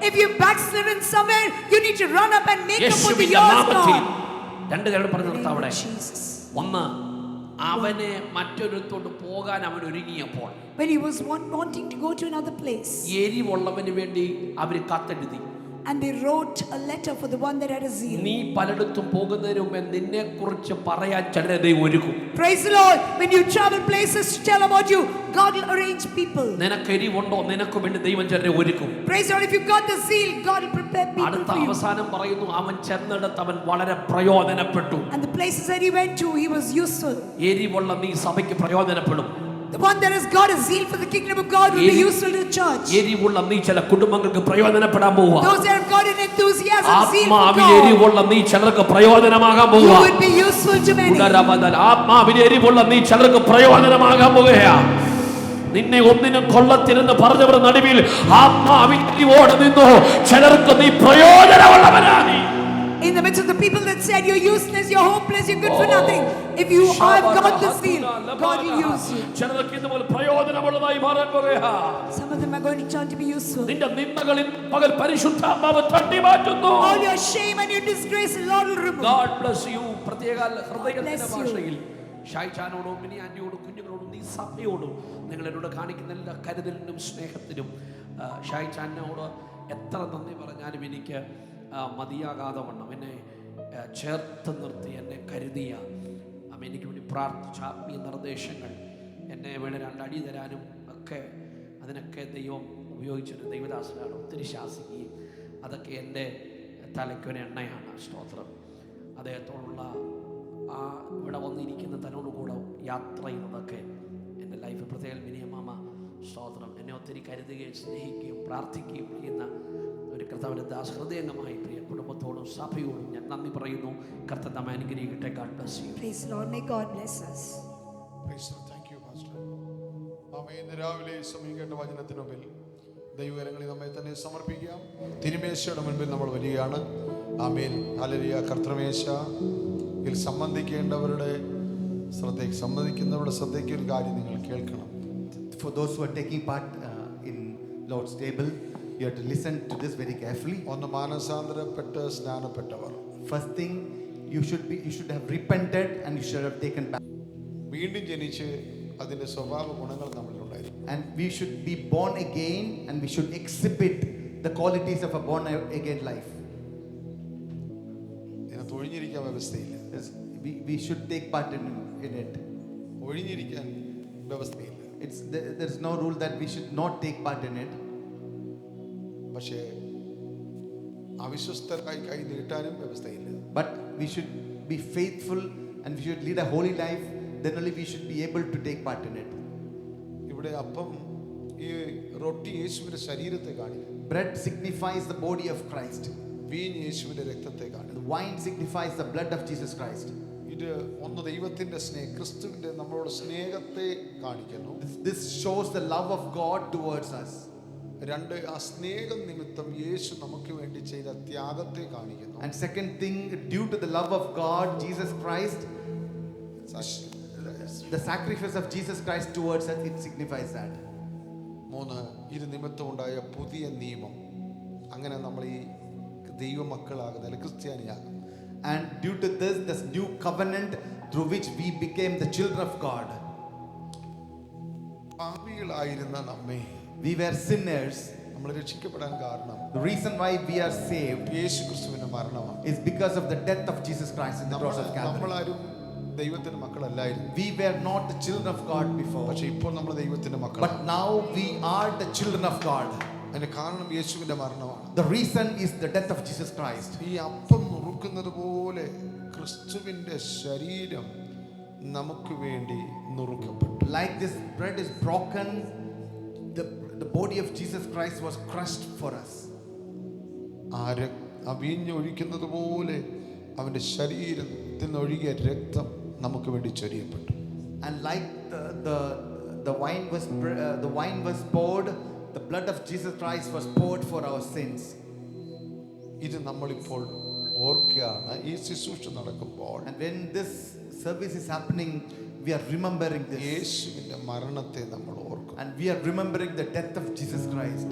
If you've backslidden somewhere, you need to run up and make up for the യേശുവിന്റെ years നാമത്തിൽ gone. രണ്ട് കാര്യം പറഞ്ഞു In the നിർത്താം name അവിടെ. of Jesus. ഒന്ന്, അവനെ മറ്റൊരിടത്തോട്ട് പോകാൻ അവൻ ഒരുങ്ങിയപ്പോൾ When he was wanting to go to another place, എരിവുള്ളവന് വേണ്ടി അവര് കത്തെഴുതി. and they wrote a letter for the one that had a zeal. നീ പലയിടത്തും പോകുന്നതിന് മുമ്പേ നിന്നെ കുറിച്ച് പറയാൻ ചിലരെ ദൈവം ഒരുക്കും. Praise the Lord. When you travel places to tell about you, God will arrange people. നിനക്ക് എരിവുണ്ടോ, നിനക്ക് വേണ്ടി ദൈവം ചിലരെ ഒരുക്കും. Praise the Lord. If you've got the zeal, God will prepare people അടുത്ത for you. അവസാനം പറയുന്നു, അവൻ ചെന്നിടത്ത് അവൻ വളരെ പ്രയോജനപ്പെട്ടു. And the places that he went to, he was useful. എരിവുള്ള നീ സഭയ്ക്ക് പ്രയോജനപ്പെടും. The one that has got a zeal for the kingdom of God will be useful to the church. എരിവുള്ള നീ ചില കുടുംബങ്ങൾക്ക് പ്രയോജനപ്പെടാൻ പോവുക. Those that have got an enthusiasm, zeal for ആത്മാവിൽ God, എരിവുള്ള നീ ചിലർക്ക് പ്രയോജനമാകാൻ you പോവുക. would be useful to many. ആത്മാവിൽ എരിവുള്ള നീ ചിലർക്ക് പ്രയോജനമാകാൻ പോവുകയാ. നിന്നെ ഒന്നിനും കൊള്ളത്തിനെന്ന് പറഞ്ഞവർ നടുവിൽ ആത്മാവിൽ എരിവോടെ നിന്നു. ചിലർക്ക് നീ പ്രയോജനമുള്ളവനാണ്. In the midst of the people that said you're useless, you're hopeless, you're good for nothing, if you have got the zeal, God will use you. ചിലർക്ക് ഇതുപോലെ പ്രയോജനമുള്ളതായി മാറാൻ പോവുകയാ. Some of them are going to turn to be useful. നിന്റെ നിന്ദകളിൽ പകൽ പരിശുദ്ധാത്മാവ് തട്ടി മാറ്റുന്നു. All your shame and your disgrace, the Lord will remove. God bless you. പ്രത്യേക ഹൃദയത്തിന്റെ bless you. ഭാഷയിൽ ഷായ്ചാനോടും മിനി ആന്റിയോടും കുഞ്ഞുങ്ങളോടും നീ സഭയോടും നിങ്ങൾ എന്നോട് കാണിക്കുന്ന എല്ലാ കരുതലിനും സ്നേഹത്തിനും ഷായ്ചാനോട് എത്ര നന്ദി പറഞ്ഞാലും എനിക്ക് മതിയാകാതെ വണ്ണം എന്നെ ചേർത്ത് നിർത്തി എന്നെ കരുതിയ എനിക്ക് വേണ്ടി പ്രാർത്ഥിച്ച ആത്മീയ നിർദ്ദേശങ്ങൾ, എന്നെ വേണേ രണ്ടടി തരാനും ഒക്കെ അതിനൊക്കെ ദൈവം ഉപയോഗിച്ചൊരു ദൈവദാസനാണ്. ഒത്തിരി ശാസിക്കുകയും അതൊക്കെ എൻ്റെ തലയ്ക്കൊരു എണ്ണയാണ്. സ്തോത്രം. അദ്ദേഹത്തോടുള്ള ആ ഇവിടെ വന്നിരിക്കുന്ന തന്നോടുകൂടെ യാത്ര ചെയ്യുന്നതൊക്കെ എൻ്റെ ലൈഫ് പ്രത്യേക മിനിയമാമ സ്തോത്രം എന്നെ ഒത്തിരി കരുതുകയും സ്നേഹിക്കുകയും പ്രാർത്ഥിക്കുകയും ചെയ്യുന്ന ഒരു കർത്താവിൻ്റെ ദാസ്. ഹൃദയംഗമായി പ്രിയ കുടുംബത്തോടും സഭയോടും ഞാൻ നന്ദി പറയുന്നു. കർത്താവ് നമ്മെ അനുഗ്രഹിക്കട്ടെ. God bless you. Praise the Lord. May God bless us. Praise the Lord. Thank you, Pastor. ആമേൻ. ഇന്ന് രാവിലെ സമയം കേട്ട വചനത്തിന് മുമ്പിൽ ദൈവകരങ്ങളിൽ നമ്മെ തന്നെ സമർപ്പിക്കാം. തിരുമേശയുടെ മുൻപിൽ നമ്മൾ വരികയാണ്. ആമേൻ. ഹല്ലേലൂയ. കർത്തൃമേശയിൽ സംബന്ധിക്കുന്നവരുടെ ശ്രദ്ധയ്ക്ക് ഒരു കാര്യം നിങ്ങൾ കേൾക്കണം. For those who are taking part in Lord's table, you have to listen to this very carefully. ഒന്ന് മാനസാന്തരപ്പെട്ട് സ്നാനപ്പെട്ടവർ. First thing, you should have repented and you should have taken back. വീണ്ടും ജനിച്ച് അതിന്റെ സ്വഭാവ ഗുണങ്ങൾ നമ്മളിലുണ്ടായിരുന്നു. And we should be born again and we should exhibit the qualities of a born again life. ഇതിനകത്ത് ഒഴിഞ്ഞിരിക്കാൻ വ്യവസ്ഥയില്ല. We should take part in it. ഒഴിഞ്ഞിരിക്കാൻ വ്യവസ്ഥയില്ല. There's no rule that we should not take part in it. പക്ഷേ അവിശ്വസ്തരായി കൈ നീട്ടാനും വ്യവസ്ഥയില്ല. But we should be faithful and we should lead a holy life. Then only we should be able to take part in it. ഇവിടെ അപ്പം ഈ റൊട്ടി യേശുവിന്റെ ശരീരത്തെ കാണിക്കും. Bread signifies the body of Christ. വീഞ്ഞ് യേശുവിന്റെ രക്തത്തെ The കാണിക്കും. wine signifies the blood of Jesus Christ. ഇത് ഒന്ന് ദൈവത്തിന്റെ ക്രിസ്തുവിന്റെ നമ്മളോട് സ്നേഹത്തെ കാണിക്കുന്നു. This shows the love of God towards us. രണ്ട്, ആ സ്നേഹം നിമിത്തം യേശു നമുക്ക് വേണ്ടി ചെയ്ത ത്യാഗത്തെ കാണിക്കുന്നു. And second thing, due to the love of God, Jesus Christ, the sacrifice of Jesus Christ towards us, it signifies that. മൂന്ന്, ഇത് നിമിത്തം ഉണ്ടായ പുതിയ നിയമം. അങ്ങനെ നമ്മൾ ഈ ദൈവമക്കളാകുന്ന ക്രിസ്ത്യാനിയാകും. And due to this new covenant through which we became the children of God. പാപികളായിരുന്ന നമ്മെ, We were sinners. നമ്മൾ രക്ഷിക്കപ്പെടാൻ കാരണം The reason why we are saved യേശു ക്രിസ്തുവിന്റെ മരണമാണ്. is because of the death of Jesus Christ in the cross of Calvary. നമ്മളാരും ദൈവത്തിന്റെ മക്കളല്ലായിരുന്നു. We were not the children of God before. പക്ഷെ ഇപ്പോൾ നമ്മൾ ദൈവത്തിന്റെ മക്കളാണ്. But now we are the children of God. അതിന്റെ കാരണം യേശുവിന്റെ മരണമാണ്. The reason is the death of Jesus Christ. ഈ അപ്പം നുറുക്കുന്നത് പോലെ ക്രിസ്തുവിന്റെ ശരീരം നമുക്ക് വേണ്ടി നുറുക്കപ്പെട്ടു. Like this bread is broken, the body of Jesus Christ was crushed for us. വീഞ്ഞ് ഒഴിക്കുന്നത് പോലെ അവൻ്റെ ശരീരത്തിൽ നിന്ന് ഒഴുകിയ രക്തം നമുക്ക് വേണ്ടി ചൊരിയപ്പെട്ടു. And like the wine was poured, the blood of Jesus Christ was poured for our sins. ഇത് നമ്മളിപ്പോൾ ഓർക്കുകയാണ്. ഈ ശുശ്രൂഷ നടക്കുമ്പോൾ And when this service is happening, we are remembering this. യേശുവിൻ്റെ മരണത്തെ നമ്മൾ ഓർക്കും. And we are remembering the death of Jesus Christ.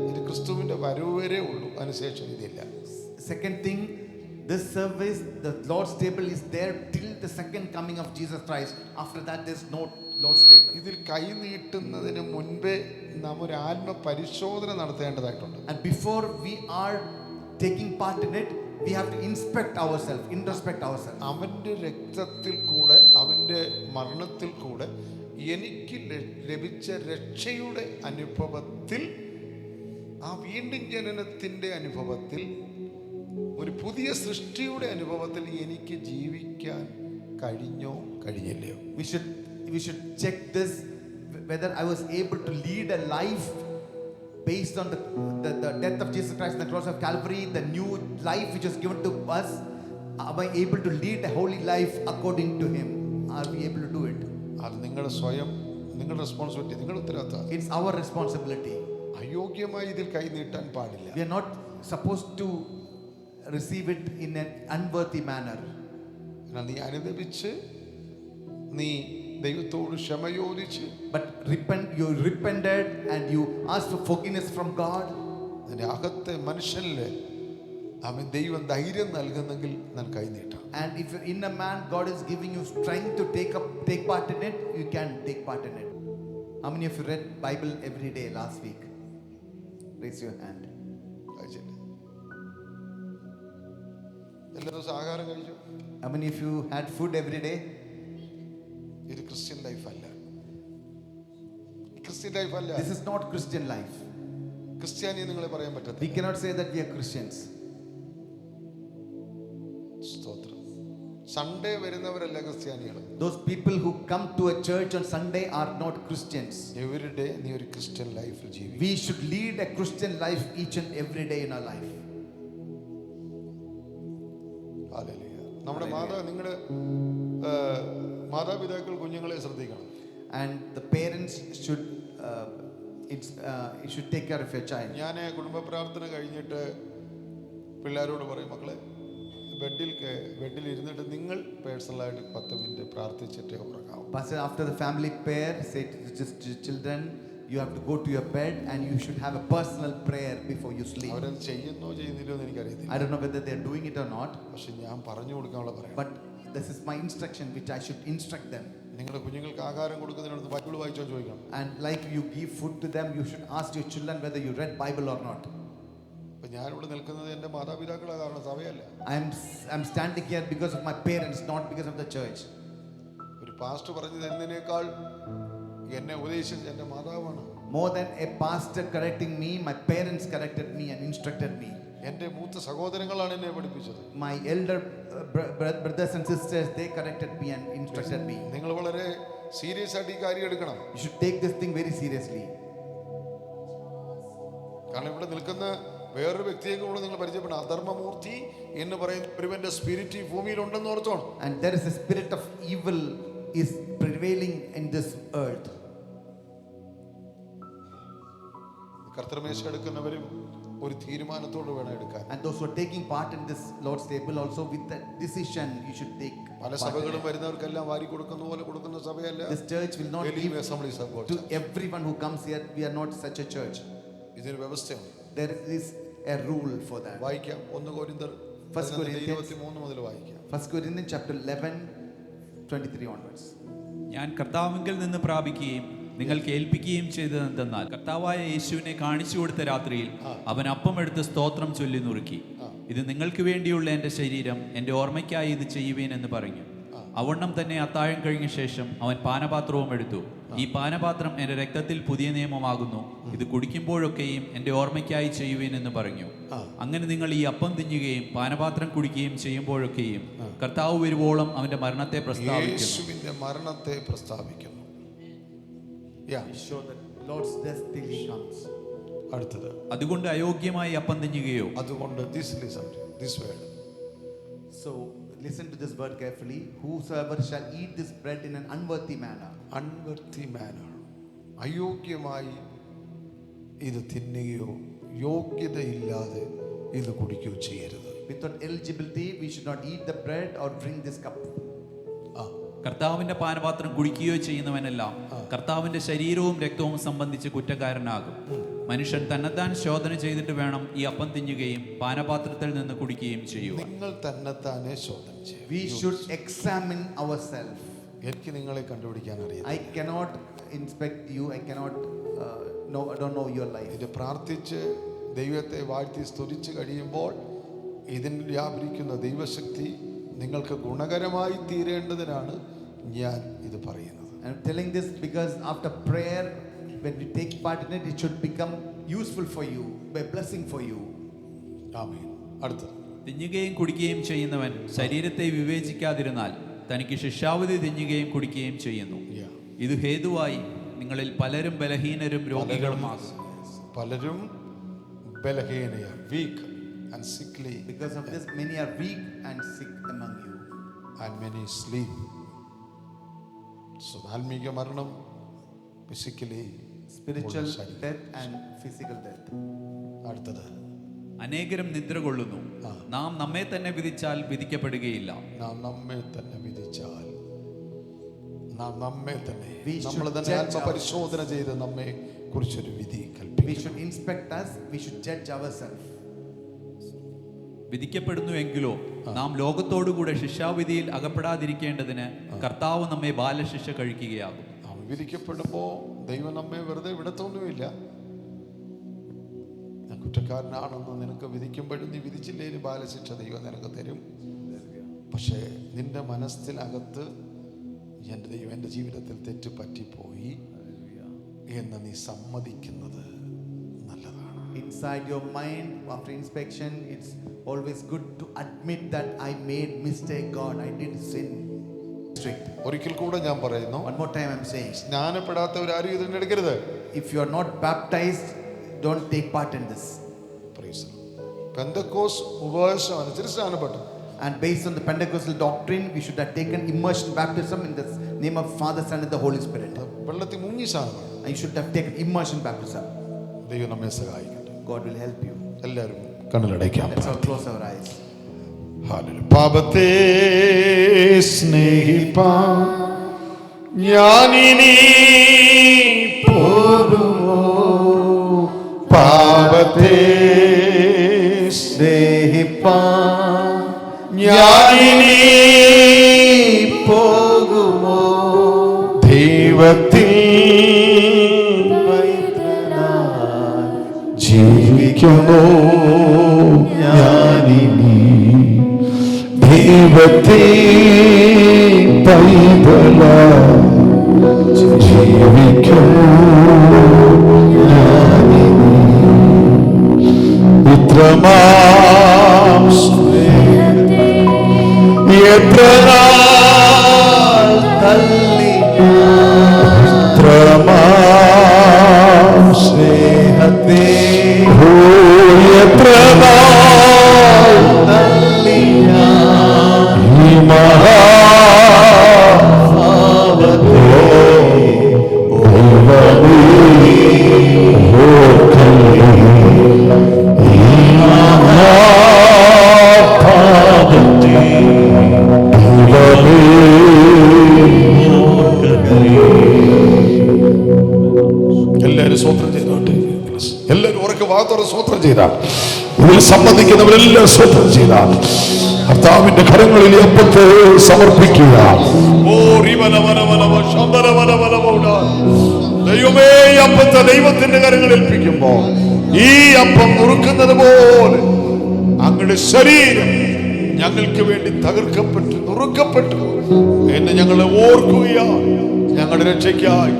ഇത് ക്രിസ്തുവിൻ്റെ വരവ് വരെ ഉള്ളൂ, അതിനുശേഷം ഇതില്ല. Second thing, this service, the Lord's table is there till the second coming of Jesus Christ. After that, there's no Lord's table. ഇതിൽ കൈ നീട്ടുന്നതിന് മുൻപേ നാം ഒരു ആത്മപരിശോധന നടത്തേണ്ടതായിട്ടുണ്ട്. And before we are taking part in it, we have to introspect ourselves. അവൻ്റെ രക്തത്തിൽ കൂടെ, അവൻ്റെ മരണത്തിൽ കൂടെ എനിക്ക് ലഭിച്ച രക്ഷയുടെ അനുഭവത്തിൽ, ആ വീണ്ടും ജനനത്തിൻ്റെ അനുഭവത്തിൽ, ഒരു പുതിയ സൃഷ്ടിയുടെ അനുഭവത്തിൽ എനിക്ക് ജീവിക്കാൻ കഴിഞ്ഞോ കഴിഞ്ഞില്ലയോ. We should check this, whether I was able to lead a life based on the death of Jesus Christ on the cross of Calvary, the new life which was given to us. Am I able to lead a holy life according to Him? Are we able to do it? അത് നിങ്ങളുടെ responsibility, നിങ്ങളുടെ ഉത്തരവാദിത്തം. It's our responsibility. അയോഗ്യമായി ഇതിൽ കൈ നീട്ടാൻ പാടില്ല. We are not supposed to receive it in an unworthy manner. നീ അനുദപിച്ച്, നീ ദൈവത്തോട് ക്ഷമ ചോദിച്ച്, But you repented and you asked for forgiveness from God. നിന്റെ അകത്തെ മനുഷ്യനിൽ അവൻ ദൈവം ധൈര്യം നൽകുന്നെങ്കിൽ ഞാൻ കൈ നീട്ടാം. And if in a man God is giving you strength to take part in it, you can take part in it. How many of you read Bible every day last week? Raise your hand. കഴിച്ചില്ലേ? എല്ലാ ദിവസവും ആഹാരം കഴിച്ചു? How many of you had food every day? ഇത് Christian ലൈഫല്ല. Christian ലൈഫല്ല. This is not Christian life. ക്രിസ്ത്യാനി നിങ്ങളെ പറയാൻ We പറ്റത്തില്ല. cannot say that we are Christians. സ്തോത്രം. സൺഡേ വരുന്നവരല്ല ക്രിസ്ത്യാനികൾ. Those people who come to a church on Sunday are not Christians. Every day നീ ഒരു ക്രിസ്ത്യൻ ലൈഫിൽ ജീവിക്കും. We should lead a Christian life each and every day in our life. Hallelujah. നമ്മുടെ നിങ്ങളുടെ മാതാപിതാക്കൾ കുഞ്ഞുങ്ങളെ ശ്രദ്ധിക്കണം. And the parents should you should take care of your child. ഞാൻ കുടുംബ പ്രാർത്ഥന കഴിഞ്ഞിട്ട് പിള്ളേരോട് പറയും, മക്കളെ ബെഡിൽ ഇരുന്നിട്ട് നിങ്ങൾ പേഴ്സണലായിട്ട് 10 minute പ്രാർത്ഥിച്ചിട്ടേ ഉറങ്ങാവൂ. Pastor, after the family prayer, say to the children, you have to go to your bed and you should have a personal prayer before you sleep. അവരത് ചെയ്യുന്നില്ലോ എന്ന് എനിക്കറിയത്തില്ല. I don't know whether they are doing it or not, പക്ഷെ ഞാൻ പറഞ്ഞു കൊടുക്കാനുള്ള പറയാം. but this is my instruction which I should instruct them. നിങ്ങളുടെ കുഞ്ഞുങ്ങൾക്ക് ആഹാരം കൊടുക്കുന്നതിനടുത്ത് ബൈബിൾ വായിച്ചോ ചോദിക്കണം. And like you give food to them, you should ask your children whether you read Bible or not. അപ്പൊ ഞാനിവിടെ നിൽക്കുന്നത് എൻ്റെ മാതാപിതാക്കളെ കാരണം, സഭയല്ല. I'm standing here because of my parents, not because of the church. ഒരു pastor പറഞ്ഞു തരുന്നതിനേക്കാൾ എന്നെ ഉപദേശിച്ചത് എൻ്റെ മാതാവാണ്. More than a pastor correcting me, my parents corrected me and instructed me. എൻ്റെ മൂത്ത സഹോദരങ്ങളാണ് എന്നെ പഠിപ്പിച്ചത്. My elder brothers and sisters, they corrected me and instructed me. നിങ്ങൾ വളരെ സീരിയസ് ആയിട്ട് ഈ കാര്യം എടുക്കണം. You should take this thing very seriously. കാരണം ഇവിടെ നിൽക്കുന്ന വേറൊരു വ്യക്തിയെ കൂടെ നിങ്ങൾ പരിചയപ്പെടണം. അധർമ്മമൂർത്തി എന്ന് പറയുന്ന ഒരുവന്റെ സ്പിരിറ്റ് ഈ ഭൂമിയിൽ ഉണ്ടെന്ന് ഓർത്തോണം. And there is a spirit of evil is prevailing in this earth. കർത്തൃമേശ എടുക്കുന്നവരും ഒരു തീരുമാനത്തോട് വേണം എടുക്കാൻ. And those who are taking part in this Lord's table also with that decision you should take. പല സഭകളും വരുന്നവർക്കെല്ലാം വാരി കൊടുക്കുന്ന പോലെ കൊടുക്കുന്ന സഭയല്ല. This church will not give Assemblies of God to everyone who comes here. We are not such a church. ഇതിന് വ്യവസ്ഥയുണ്ട്. There is a rule for that. വായിക്കാം. 1 കൊരിന്ത്യർ 23 മുതൽ വായിക്കാം. 1 Corinthians chapter 11:23 onwards. ഞാൻ കർത്താവിങ്കിൽ നിന്ന് പ്രാപിക്കുകയും നിങ്ങൾ കേൾപ്പിക്കുകയും ചെയ്തതെന്തെന്നാൽ കർത്താവായ യേശുവിനെ കാണിച്ചു കൊടുത്ത രാത്രിയിൽ അവൻ അപ്പമെടുത്ത് സ്തോത്രം ചൊല്ലി നുറുക്കി, ഇത് നിങ്ങൾക്ക് വേണ്ടിയുള്ള എൻ്റെ ശരീരം, എൻ്റെ ഓർമ്മയ്ക്കായി ഇത് ചെയ്യുവേൻ എന്ന് പറഞ്ഞു. അവണ്ണം തന്നെ അത്താഴം കഴിഞ്ഞ ശേഷം അവൻ പാനപാത്രവും എടുത്തു. ഈ പാനപാത്രം എൻ്റെ രക്തത്തിൽ പുതിയ നിയമമാകുന്നു, ഇത് കുടിക്കുമ്പോഴൊക്കെയും എൻ്റെ ഓർമ്മയ്ക്കായി ചെയ്യുവേൻ എന്ന് പറഞ്ഞു. അങ്ങനെ നിങ്ങൾ ഈ അപ്പം തിന്നുകയും പാനപാത്രം കുടിക്കുകയും ചെയ്യുമ്പോഴൊക്കെയും കർത്താവ് വരുവോളം അവൻ്റെ മരണത്തെ പ്രസ്താവിക്കുന്നു. അതുകൊണ്ട് അയോഗ്യമായി അപ്പം തിന്നുകയോ, അതുകൊണ്ട് this word. So So listen to this word carefully. Whosoever shall eat this bread in an unworthy manner. Unworthy manner, അയോഗ്യമായി ഇത് തിന്നുകയോ യോഗ്യതയില്ലാതെ ഇത് കുടിക്കുകയോ ചെയ്യരുത്. Without eligibility, we should not eat the bread or drink this cup. കർത്താവിന്റെ പാനപാത്രം കുടിക്കുകയോ ചെയ്യുന്നവനെല്ലാം കർത്താവിന്റെ ശരീരവും രക്തവും സംബന്ധിച്ച് കുറ്റക്കാരനാകും. മനുഷ്യൻ തന്നെത്താൻ ശോധന ചെയ്തിട്ട് വേണം ഈ അപ്പം തിന്നുകയും പാനപാത്രത്തിൽ നിന്ന് കുടിക്കുകയും ചെയ്യുക. നിങ്ങൾ തന്നെത്താനെ ശോധന ചെയ്യും. We should examine ourselves. എനിക്ക് നിങ്ങളെ കണ്ടുപിടിക്കാൻ അറിയാം. I cannot inspect you. I cannot I don't know your life. ഇത് പ്രാർത്ഥിച്ച് ദൈവത്തെ വാഴ്ത്തി സ്തുതിച്ച് കഴിയുമ്പോൾ ഇതിൽ വ്യാപരിക്കുന്ന ദൈവശക്തി നിങ്ങൾക്ക് ഗുണകരമായി തീരേണ്ടതിനാണ് ഞാൻ ഇത് പറയുന്നത്. I'm telling this because after prayer, when we take part in it, it should become useful for you, a blessing for you. ആമേൻ. അടുത്തത്, തിന്നുകയും കുടിക്കുകയും ചെയ്യുന്നവൻ ശരീരത്തെ വിവേചിക്കാതിരുന്നാൽ തനിക്ക് ശിക്ഷാവിധി തിന്നുകയും കുടിക്കുകയും ചെയ്യുന്നു. ഇത് ഹേതുവായി നിങ്ങളിൽ പലരും ബലഹീനരും രോഗികളുമാകും. പലരും ബലഹീനയാണ്, week and sickly. Because of this, many are weak and sick among you. And many sleep. So ആത്മീക മരണം, physically Spiritual death and physical death. അടുത്തത്, അനേകരും നിദ്ര കൊള്ളുന്നു. നാം നമ്മെ തന്നെ വിധിച്ചാൽ വിധിക്കപ്പെടുകയില്ല. നാം നമ്മെ തന്നെ വിധിച്ചാൽ, നാം നമ്മെ തന്നെ We should നമ്മൾ തന്നെ judge ആത്മപരിശോധന ചെയ്ത് നമ്മെ കുറിച്ചൊരു വിധി We കൽപ്പിക്കും. should inspect us. We should judge ourselves. വിധിക്കപ്പെടുന്നു എങ്കിലോ നാം ലോകത്തോടുകൂടെ ശിക്ഷാവിധിയിൽ അകപ്പെടാതിരിക്കേണ്ടതിന് കർത്താവ് നമ്മെ ബാലശിക്ഷ കഴിക്കുകയാകും. അവൻ വിധിക്കപ്പെടുമ്പോൾ ദൈവം നമ്മെ വെറുതെ വിടത്തൊന്നുമില്ല. ഞാൻ കുറ്റക്കാരനാണെന്ന് നിനക്ക് വിധിക്കുമ്പോഴും നീ വിധിച്ചില്ലേലും ബാലശിക്ഷ ദൈവം നിനക്ക് തരും. പക്ഷേ നിന്റെ മനസ്സിനകത്ത് എൻ്റെ ദൈവം എൻ്റെ ജീവിതത്തിൽ തെറ്റ് പറ്റിപ്പോയി എന്ന് നീ സമ്മതിക്കുന്നത് നല്ലതാണ്. Inside your mind, after inspection, it's always good to admit that I made mistake. God, I did sin. Strict. ഒരിക്കൽ കൂടെ ഞാൻ പറയുന്നു, One more time I'm saying, സ്നാനപ്പെടാത്തവരാരും ഇതിനെടുക്കരുത്. if you are not baptized, don't take part in this. പെന്തക്കോസ് ഉപവാസം അനുസരിച്ച് സ്നാനപ്പെട്ടു. And based on the Pentecostal doctrine, we should have taken immersion baptism in the name of Father, Son, and the Holy Spirit. വെള്ളത്തിൽ മുങ്ങി സ്നാനം. And you should have taken immersion baptism. ദൈവം നമ്മെ സഹായിക്കട്ടെ. God will help you. എല്ലാവരും കണ്ണിലടയ്ക്കാം. Let's all close our eyes. പാപത്തെ സ്നേഹിപ്പാൻ ഞാനിനി പോകുമോ? പാപത്തെ സ്നേഹിപ്പാൻ ഞാനിനി പോകുമോ? ദൈവത്തിൽ ജീവിക്കുമോ ഞാനിനി? ദൈവത്തെ പൈതലായി ജീവിക്കുമോ ഞാനിനി? ഇത്രമാം എത്ര നാൾ തള്ളി, ഇത്രമാം സ്നേഹത്തെ എത്ര നാൾ തള്ളി ഈ മഹാപാപത്തെ ദൈവമേ ഓർക്കണമേ. ഈ മഹാപാപത്തെ ദൈവമേ ഓർക്കണമേ. എല്ലാവരും സ്വോത്രം ചെയ്തോട്ടെ. എല്ലാവരും ഉറക്കെ വാത്തോടെ സ്വോത്രം ചെയ്താൽ, ഇതിൽ സംബന്ധിക്കുന്നവരെല്ലാം സ്വോത്രം ചെയ്താൽ കർത്താവിന്റെ കരങ്ങളിൽ ഈ അപ്പത്തെ സമർപ്പിക്കുക. ദൈവമേ, ഈ അപ്പത്തെ ദൈവത്തിന്റെ കരങ്ങളിൽ ഏൽപ്പിക്കുമ്പോൾ ഈ അപ്പം മുറുക്കുന്നത് പോലെ അങ്ങയുടെ ശരീരം ഞങ്ങൾക്ക് വേണ്ടി തകർക്കപ്പെട്ടു നുറുക്കപ്പെട്ടു എന്ന് ഞങ്ങളെ ഓർക്കുകയാൽ, ഞങ്ങളുടെ രക്ഷയ്ക്കായി,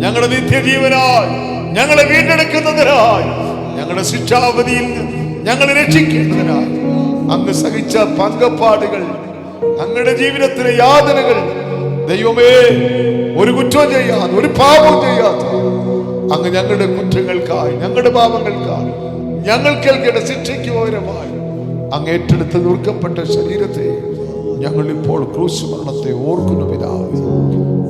ഞങ്ങളുടെ നിത്യജീവനായി, ഞങ്ങളെ വീണ്ടെടുക്കുന്നതിനായി, ഞങ്ങളുടെ ശിക്ഷാവധിയിൽ ഞങ്ങളെ രക്ഷിക്കുന്നതിനായി അങ്ങ് സഹിച്ച പങ്കപ്പാടുകൾ, അങ്ങയുടെ ജീവിതത്തിലെ യാതനകൾ, ദൈവമേ, ഒരു കുറ്റം ചെയ്യാതെ, ഒരു പാപം ചെയ്യാതെ അങ്ങ് ഞങ്ങളുടെ കുറ്റങ്ങൾക്കായി, ഞങ്ങളുടെ പാപങ്ങൾക്കായി, ഞങ്ങൾ കേൾക്കേണ്ട ശിക്ഷയ്ക്ക് പകരമായി അങ്ങ് ഏറ്റെടുത്ത് നുറുക്കപ്പെട്ട ശരീരത്തെ ഞങ്ങൾ ഇപ്പോൾ ക്രൂശ് മരണത്തെ ഓർക്കുന്നു പിതാവേ.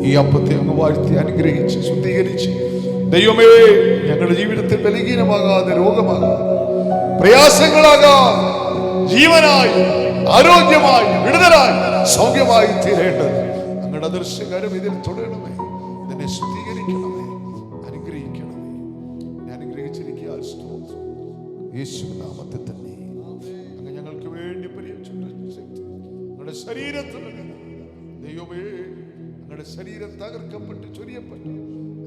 ഈ അപ്പത്തെ അങ്ങ് വാഴ്ത്തി അനുഗ്രഹിച്ച് ശുദ്ധീകരിച്ച് ദൈവമേ, ഞങ്ങളുടെ ജീവിതത്തിൽ ബലഹീനമാകാതെ, രോഗമാകാതെ, പ്രയാസങ്ങളാകാതെ ജീവനായി, ആരോഗ്യമായി, വിടുതലായി, സൗഖ്യമായി തീരേണ്ടത് അങ്ങയുടെ ദൃശ്യകാരം ഇതിൽ തുടരണമേ. ഇതിനെ ശുദ്ധീകരിക്കണമേ, അനുഗ്രഹിക്കണമേ. അനുഗ്രഹിച്ചിരിക്കുക യേശു നാമത്തിൽ തന്നെ. അങ്ങ് ഞങ്ങൾക്ക് വേണ്ടി ഞങ്ങളുടെ ശരീരത്തിൽ ദൈവമേ, ഞങ്ങളുടെ ശരീരം തകർക്കപ്പെട്ട് ചൊരിയപ്പെട്ട്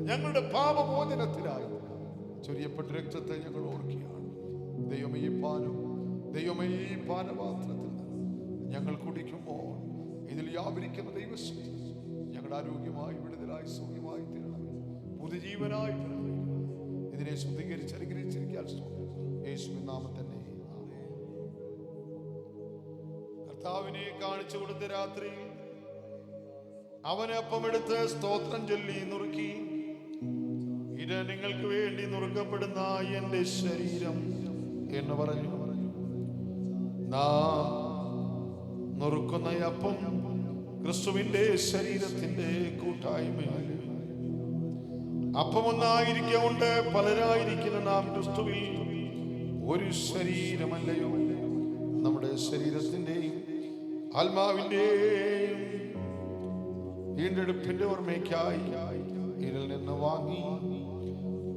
ഞങ്ങളുടെ പാപമോചനത്തിനായി ചൊരിയപ്പെട്ട രക്തത്തെ ഞങ്ങൾ ഓർക്കുകയാണ്. ദൈവമേ, ഈ പാനം, ദൈവമേ, ഈ പാനപാത്രത്തിൽ ഞങ്ങൾ കുടിക്കുമ്പോൾ ഇതിൽ വ്യാപരിക്കുന്ന ദൈവശക്തി ഞങ്ങളുടെ ആരോഗ്യമായി, വിടുതലായി, സൗഖ്യമായി തീരണമേ, പുതുജീവനായി തീരണമേ. ഇതിനെ ശുദ്ധീകരിച്ച് അനുഗ്രഹിച്ചിരിക്കാൻ യേശുവിൻ നാമത്തിൽ തന്നെ. കർത്താവിനെ കാണിച്ചു കൊടുത്ത രാത്രി അവന് അപ്പമെടുത്ത് സ്തോത്രം ചൊല്ലി നുറുക്കി, ഇത് നിങ്ങൾക്ക് വേണ്ടി നുറുക്കപ്പെടുന്ന എന്റെ ശരീരം എന്ന് പറഞ്ഞു. നാം നുറുക്കുന്ന അപ്പം ക്രിസ്തുവിന്റെ ശരീരത്തിന്റെ കൂട്ടായ്മയാണ്. അപ്പം ഒന്നായിരിക്കൊണ്ട് പലരായിരിക്കുന്ന നാം ക്രിസ്തുവിൽ ഒരു ശരീരമല്ലയോ? നമ്മുടെ ശരീരത്തിന്റെയും ആത്മാവിന്റെയും വീണ്ടെടുപ്പിന്റെ ഓർമ്മയ്ക്കായി ഇതിൽ നിന്ന് വാങ്ങി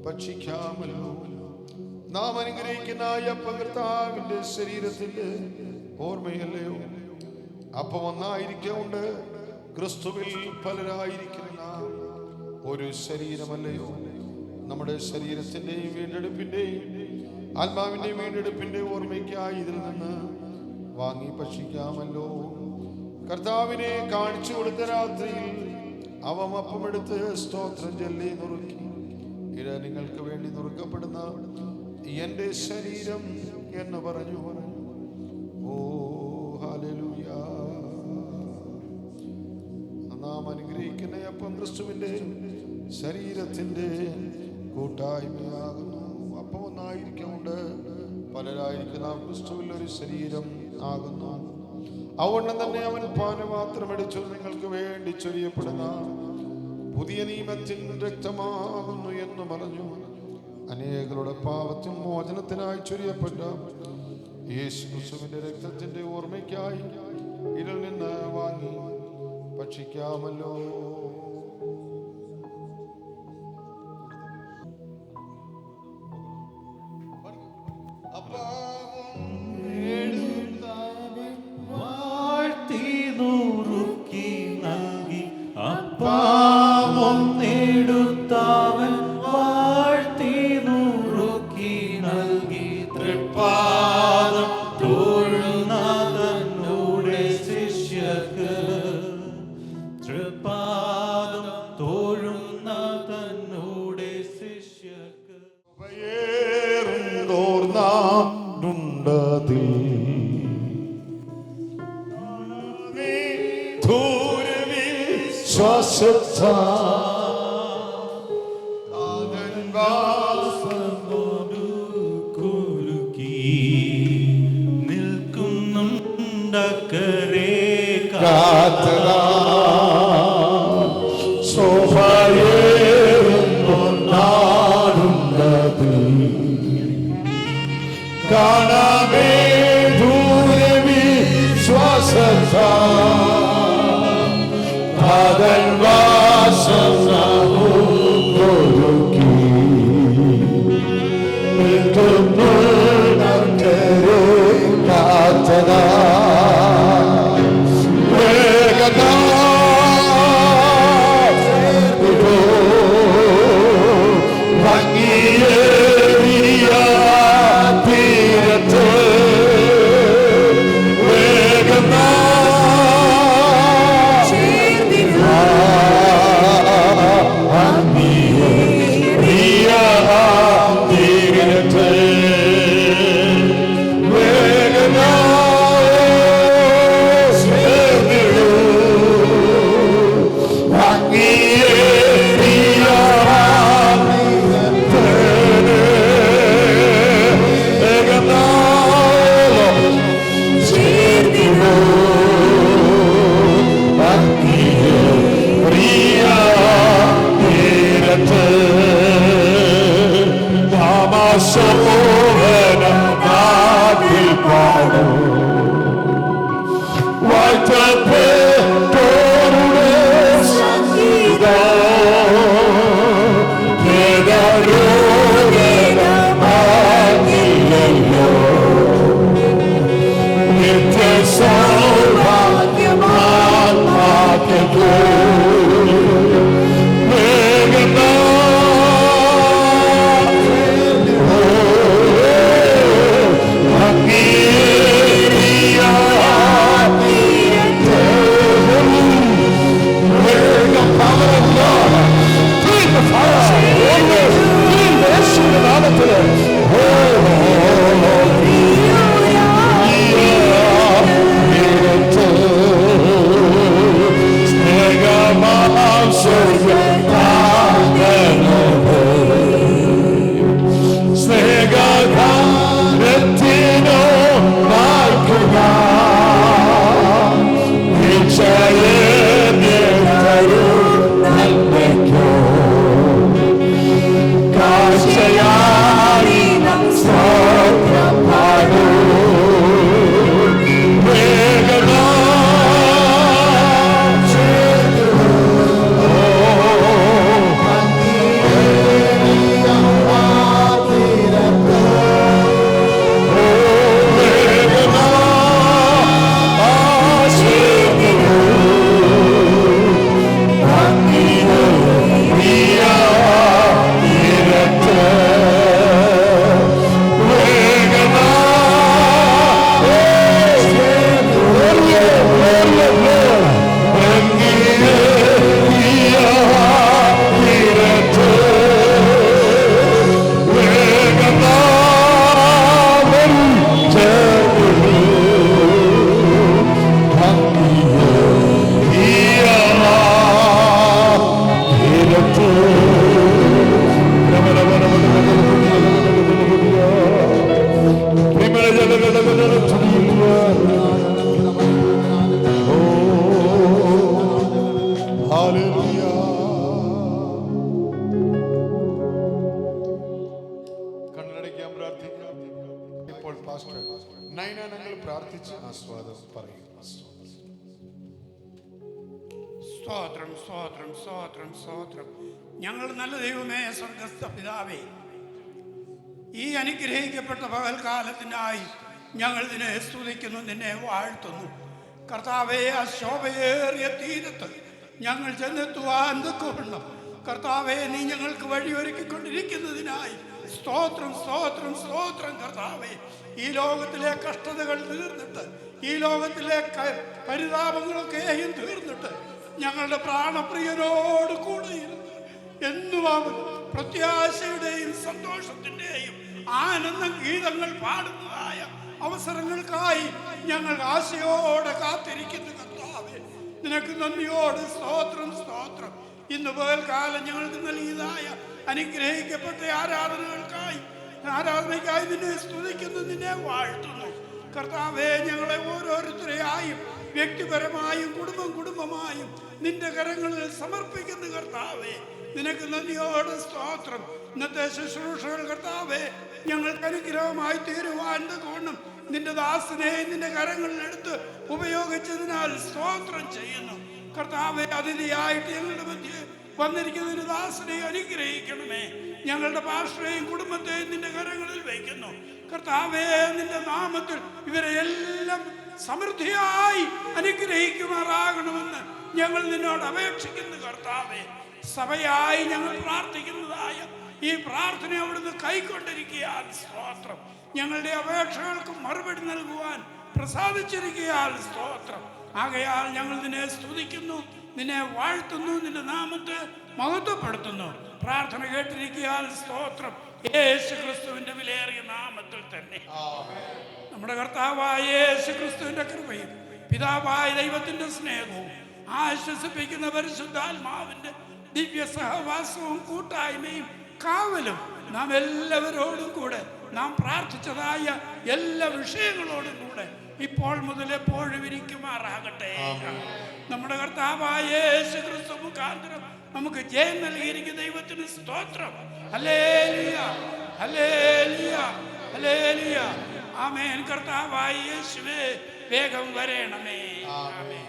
ഭക്ഷിക്കാമല്ലോ. നാം അനുഗ്രഹിക്കുന്ന അപ്പം കർത്താവിന്റെ ശരീരത്തിന്റെ ഓർമ്മയല്ലയോ? അപ്പം ഒന്നായിരിക്കൊണ്ട് ക്രിസ്തുവിൽ പലരായിരിക്കുന്ന നാം ഒരു ശരീരമല്ലയോ? നമ്മുടെ ശരീരത്തിന്റെയും വീണ്ടെടുപ്പിന്റെയും ആത്മാവിന്റെയും വീണ്ടെടുപ്പിന്റെ ഓർമ്മയ്ക്കായി ഇതിൽ നിന്ന് വാങ്ങി ഭക്ഷിക്കാമല്ലോ. കർത്താവിനെ കാണിച്ചു കൊടുത്ത രാത്രിയിൽ അവൻ അപ്പമെടുത്ത് സ്തോത്രം ചൊല്ലി നുറുക്കി, ഇത് നിങ്ങൾക്ക് വേണ്ടി നുറുക്കപ്പെടുന്ന എന്റെ ശരീരം എന്ന് പറഞ്ഞു. ഓ ഹല്ലേലൂയ. നാം അനുഗ്രഹിക്കുന്ന അപ്പം ക്രിസ്തുവിന്റെ ശരീരത്തിന്റെ കൂട്ടായ്മയാകുന്നു. അപ്പം ഒന്നായിരിക്കൊണ്ട് പലരായിരിക്കുന്ന ക്രിസ്തുവിൽ ഒരു ശരീരം ആകുന്നു. അതുകൊണ്ട് തന്നെ അവൻ പാനപാത്രം എടുത്തു, നിങ്ങൾക്ക് വേണ്ടി ചൊരിയപ്പെടുന്ന പുതിയ നിയമത്തിൻ രക്തമാകുന്നു എന്ന് പറഞ്ഞു. അനേകരുടെ പാപത്തിൻ മോചനത്തിനായി ചൊരിയപ്പെട്ട യേശു ക്രിസ്തുവിന്റെ രക്തത്തിന്റെ ഓർമ്മയ്ക്കായി ഇതിൽ നിന്ന് വാങ്ങി ഭക്ഷിക്കാമല്ലോ. Cheer സ്തോത്രം, സ്തോത്രം, സ്തോത്രം, സ്തോത്രം. ഞങ്ങൾ നല്ല ദൈവമേ, സ്വർഗസ്ഥ പിതാവേ, ഈ അനുഗ്രഹിക്കപ്പെട്ട പകൽക്കാലത്തിനായി ഞങ്ങൾ നിന്നെ സ്തുതിക്കുന്നു, നിന്നെ വാഴ്ത്തുന്നു. കർത്താവേ, ആ ശോഭയേറിയ തീരത്ത് ഞങ്ങൾ ചെന്നെത്തുവാൻ തക്കവണ്ണം കർത്താവേ, നീ ഞങ്ങൾക്ക് വഴിയൊരുക്കിക്കൊണ്ടിരിക്കുന്നതിനായി സ്തോത്രം, സ്തോത്രം, സ്തോത്രം. കർത്താവേ, ഈ ലോകത്തിലെ കഷ്ടതകൾ തീർന്നിട്ട്, ഈ ലോകത്തിലെ പരിതാപങ്ങളൊക്കെയും തീർന്നിട്ട് ഞങ്ങളുടെ പ്രാണപ്രിയനോട് കൂടെ ഇരുന്ന് എന്നും അവൻ പ്രത്യാശയുടെയും സന്തോഷത്തിൻ്റെയും ആനന്ദ ഗീതങ്ങൾ പാടുന്നതായ അവസരങ്ങൾക്കായി ഞങ്ങൾ ആശയോടെ കാത്തിരിക്കുന്നു. കർത്താവേ, നിനക്ക് നന്ദിയോട് സ്തോത്രം, സ്തോത്രം. ഇന്ന് പകൽക്കാലം ഞങ്ങൾക്ക് നൽകിയതായ അനുഗ്രഹിക്കപ്പെട്ട ആരാധനയ്ക്കായി നിന്നെ സ്തുതിക്കുന്നു, നിന്നെ വാഴ്ത്തുന്നു. കർത്താവേ, ഞങ്ങളെ ഓരോരുത്തരെയായും വ്യക്തിപരമായും കുടുംബമായും നിന്റെ കരങ്ങളിൽ സമർപ്പിക്കുന്നു. കർത്താവേ, നിനക്ക് നന്ദിയോട് സ്തോത്രം. ഇന്നത്തെ ശുശ്രൂഷകൾ കർത്താവേ ഞങ്ങൾക്ക് അനുഗ്രഹമായി തീരുവാൻ തക്കവണ്ണം നിന്റെ ദാസനെ നിന്റെ കരങ്ങളിലെടുത്ത് ഉപയോഗിച്ചതിനാൽ സ്തോത്രം ചെയ്യുന്നു. കർത്താവെ, അതിഥിയായിട്ട് ഞങ്ങളുടെ മധ്യേ വന്നിരിക്കുന്ന ദാസനെ അനുഗ്രഹിക്കണമേ. ഞങ്ങളുടെ പാസ്റ്ററെയും കുടുംബത്തെയും നിന്റെ കരങ്ങളിൽ വയ്ക്കുന്നു. കർത്താവേ, നിന്റെ നാമത്തിൽ ഇവരെ എല്ലാം സമൃദ്ധിയായി അനുഗ്രഹിക്കുമാറാകണമെന്ന് ഞങ്ങൾ നിന്നോട് അപേക്ഷിക്കുന്നു. കർത്താവേ, സഭയായി ഞങ്ങൾ പ്രാർത്ഥിക്കുന്നതായ ഈ പ്രാർത്ഥന അവിടുന്ന് കൈക്കൊണ്ടിരിക്കുകയാൽ സ്തോത്രം. ഞങ്ങളുടെ അപേക്ഷകൾക്ക് മറുപടി നൽകുവാൻ പ്രസാദിച്ചിരിക്കുകയാൽ സ്തോത്രം. ആകയാൽ ഞങ്ങൾ നിന്നെ സ്തുതിക്കുന്നു, നിന്നെ വാഴ്ത്തുന്നു, നിന്റെ നാമത്തെ മഹത്വപ്പെടുത്തുന്നു. പ്രാർത്ഥന കേട്ടിരിക്കുകയാൽ സ്തോത്രം. യേശു ക്രിസ്തുവിന്റെ വിലയേറിയ നാമത്തിൽ തന്നെ നമ്മുടെ കർത്താവായ യേശു ക്രിസ്തുവിന്റെ കൃപയും പിതാവായ ദൈവത്തിന്റെ സ്നേഹവും ആശ്വസിപ്പിക്കുന്ന പരിശുദ്ധാത്മാവിന്റെ ദിവ്യ സഹവാസവും കൂട്ടായ്മയും കാവലും നാം എല്ലാവരോടും കൂടെ, നാം പ്രാർത്ഥിച്ചതായ എല്ലാ വിഷയങ്ങളോടും കൂടെ ഇപ്പോൾ മുതൽ എപ്പോഴും ഇരിക്കുമാറാകട്ടെ. നമ്മുടെ കർത്താവായ യേശു ക്രിസ്തു മുഖാന്തരം നമുക്ക് ജയം നൽകിയിരിക്കുന്ന ദൈവത്തിന് സ്തോത്രം. Hallelujah, hallelujah, hallelujah. ആമേൻ. കർത്താവായ യേശുവേ, വേഗം വരണമേ. ആമേൻ.